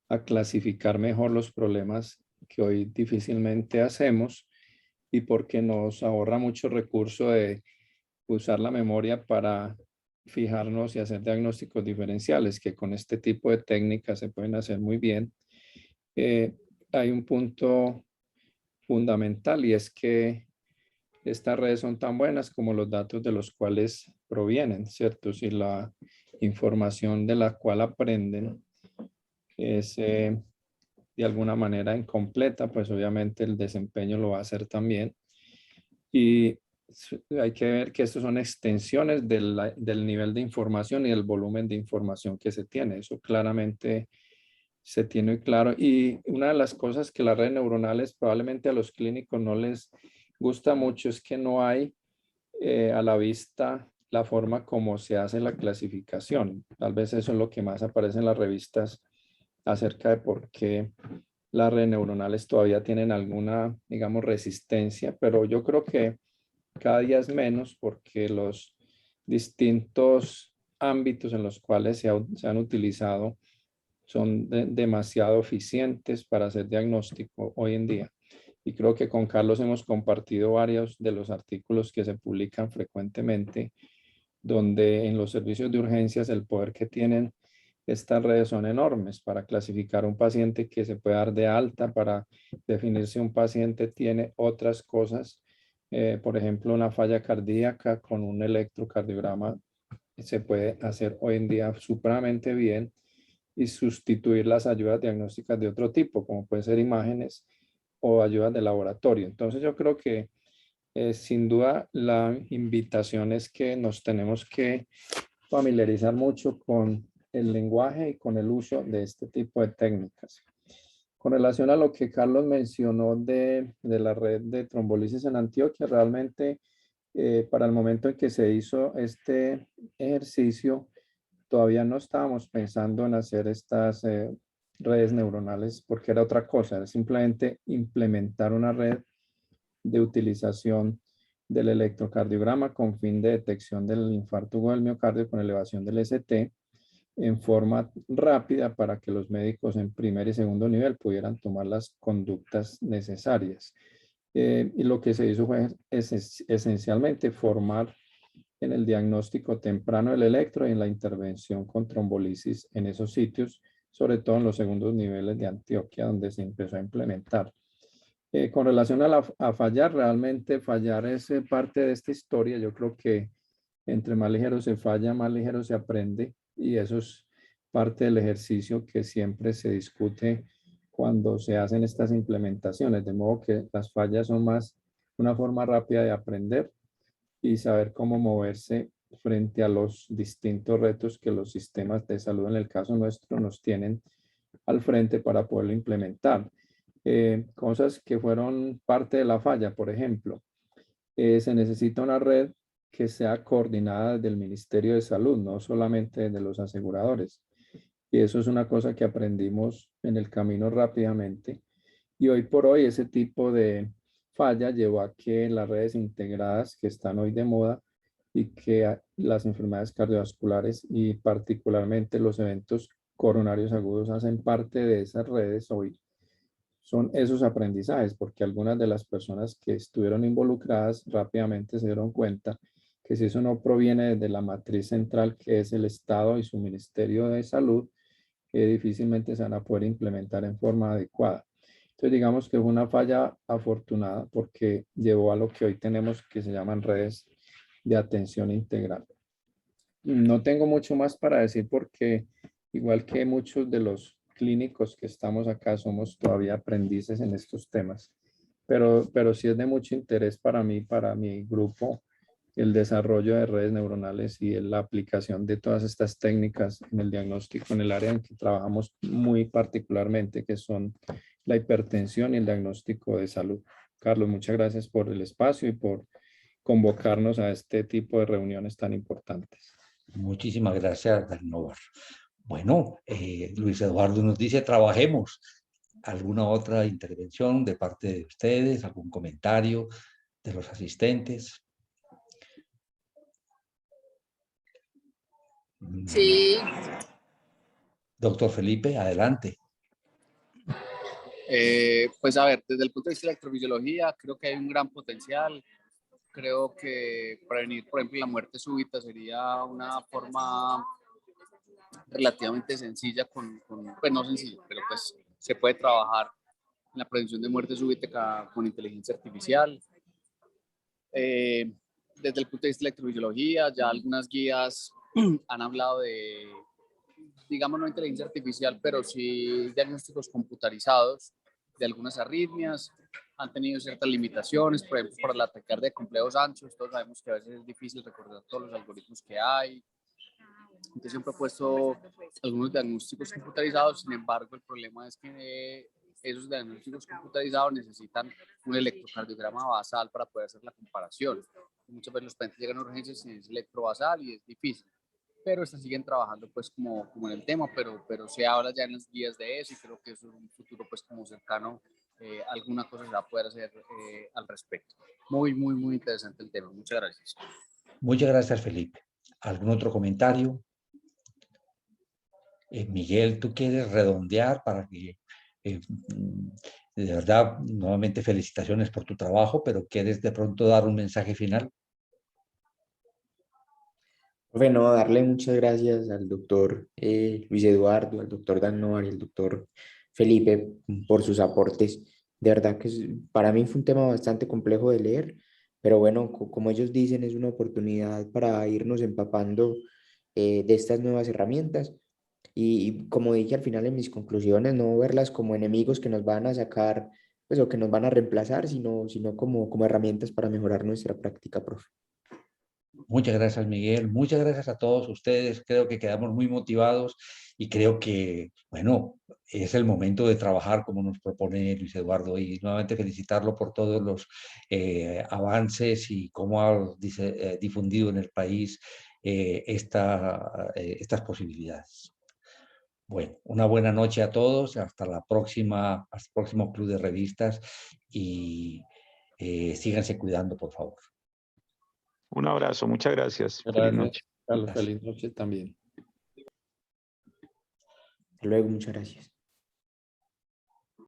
a clasificar mejor los problemas que hoy difícilmente hacemos, y porque nos ahorra mucho recurso de usar la memoria para fijarnos y hacer diagnósticos diferenciales, que con este tipo de técnicas se pueden hacer muy bien. Hay un punto fundamental, y es que estas redes son tan buenas como los datos de los cuales provienen, ¿cierto? Si la información de la cual aprenden es de alguna manera incompleta, pues obviamente el desempeño lo va a hacer también. Y hay que ver que estos son extensiones del nivel de información y del volumen de información que se tiene. Eso claramente se tiene claro. Y una de las cosas que las redes neuronales probablemente a los clínicos no les gusta mucho es que no hay a la vista la forma como se hace la clasificación. Tal vez eso es lo que más aparece en las revistas acerca de por qué las redes neuronales todavía tienen alguna, digamos, resistencia, pero yo creo que cada día es menos, porque los distintos ámbitos en los cuales se han utilizado son demasiado eficientes para hacer diagnóstico hoy en día. Y creo que con Carlos hemos compartido varios de los artículos que se publican frecuentemente, donde en los servicios de urgencias el poder que tienen estas redes son enormes para clasificar un paciente que se puede dar de alta, para definir si un paciente tiene otras cosas. Por ejemplo, una falla cardíaca con un electrocardiograma se puede hacer hoy en día supremamente bien, y sustituir las ayudas diagnósticas de otro tipo, como pueden ser imágenes o ayudas de laboratorio. Entonces yo creo que sin duda la invitación es que nos tenemos que familiarizar mucho con el lenguaje y con el uso de este tipo de técnicas. Con relación a lo que Carlos mencionó de la red de trombolisis en Antioquia, realmente Para el momento en que se hizo este ejercicio, todavía no estábamos pensando en hacer estas redes neuronales porque era otra cosa, era simplemente implementar una red de utilización del electrocardiograma con fin de detección del infarto agudo del miocardio con elevación del ST en forma rápida para que los médicos en primer y segundo nivel pudieran tomar las conductas necesarias. Y lo que se hizo fue esencialmente formar en el diagnóstico temprano del electro y en la intervención con trombolisis en esos sitios, sobre todo en los segundos niveles de Antioquia, donde se empezó a implementar. Con relación a fallar, realmente fallar es parte de esta historia. Yo creo que entre más ligero se falla, más ligero se aprende, y eso es parte del ejercicio que siempre se discute cuando se hacen estas implementaciones, de modo que las fallas son más una forma rápida de aprender y saber cómo moverse frente a los distintos retos que los sistemas de salud, en el caso nuestro, nos tienen al frente para poderlo implementar. Cosas que fueron parte de la falla, por ejemplo, se necesita una red que sea coordinada desde el Ministerio de Salud, no solamente desde los aseguradores. Y eso es una cosa que aprendimos en el camino rápidamente. Y hoy por hoy ese tipo de falla llevó a que las redes integradas que están hoy de moda y que las enfermedades cardiovasculares y particularmente los eventos coronarios agudos hacen parte de esas redes hoy, son esos aprendizajes, porque algunas de las personas que estuvieron involucradas rápidamente se dieron cuenta que si eso no proviene de la matriz central, que es el Estado y su Ministerio de Salud, que difícilmente se van a poder implementar en forma adecuada. Entonces, digamos que fue una falla afortunada porque llevó a lo que hoy tenemos que se llaman redes de atención integral. No tengo mucho más para decir porque, igual que muchos de los clínicos que estamos acá, somos todavía aprendices en estos temas, pero sí es de mucho interés para mí, para mi grupo, el desarrollo de redes neuronales y la aplicación de todas estas técnicas en el diagnóstico en el área en que trabajamos muy particularmente, que son la hipertensión y el diagnóstico de salud. Carlos, muchas gracias por el espacio y por convocarnos a este tipo de reuniones tan importantes. Muchísimas gracias, Dalnovar. Bueno, Luis Eduardo nos dice, trabajemos. ¿Alguna otra intervención de parte de ustedes? ¿Algún comentario de los asistentes? Sí. Doctor Felipe, adelante. Pues a ver, desde el punto de vista de la electrofisiología, creo que hay un gran potencial. Creo que prevenir, por ejemplo, la muerte súbita sería una forma relativamente sencilla pues no sencilla, pero pues se puede trabajar en la prevención de muerte súbita con inteligencia artificial. Desde el punto de vista de la electrofisiología, ya algunas guías han hablado de, digamos, no inteligencia artificial, pero sí diagnósticos computarizados de algunas arritmias. Han tenido ciertas limitaciones, por ejemplo, para la taquicardia de complejos anchos. Todos sabemos que a veces es difícil recordar todos los algoritmos que hay. Entonces siempre he puesto algunos diagnósticos computarizados. Sin embargo, el problema es que esos diagnósticos computarizados necesitan un electrocardiograma basal para poder hacer la comparación. Muchas veces los pacientes llegan a urgencias sin ese electrovasal y es difícil, pero siguen trabajando pues como en el tema, pero se habla ya en las guías de eso y creo que eso en un futuro pues como cercano alguna cosa se va a poder hacer al respecto. Muy, muy, muy interesante el tema. Muchas gracias. Muchas gracias, Felipe. ¿Algún otro comentario? Miguel, ¿tú quieres redondear para que, de verdad, nuevamente felicitaciones por tu trabajo, pero quieres de pronto dar un mensaje final? Bueno, darle muchas gracias al doctor Luis Eduardo, al doctor Dalnovar y al doctor Felipe por sus aportes. De verdad que para mí fue un tema bastante complejo de leer, pero bueno, como ellos dicen, es una oportunidad para irnos empapando de estas nuevas herramientas. Y como dije al final en mis conclusiones, no verlas como enemigos que nos van a sacar, pues, o que nos van a reemplazar, sino como herramientas para mejorar nuestra práctica, profe. Muchas gracias, Miguel. Muchas gracias a todos ustedes. Creo que quedamos muy motivados y creo que, bueno, es el momento de trabajar como nos propone Luis Eduardo y nuevamente felicitarlo por todos los avances y cómo ha difundido en el país estas posibilidades. Bueno, una buena noche a todos. Hasta la próxima, hasta el próximo Club de Revistas y síganse cuidando, por favor. Un abrazo, muchas gracias. Feliz Gracias, noche. Carlos. Gracias. Feliz noche también. Hasta luego, muchas gracias.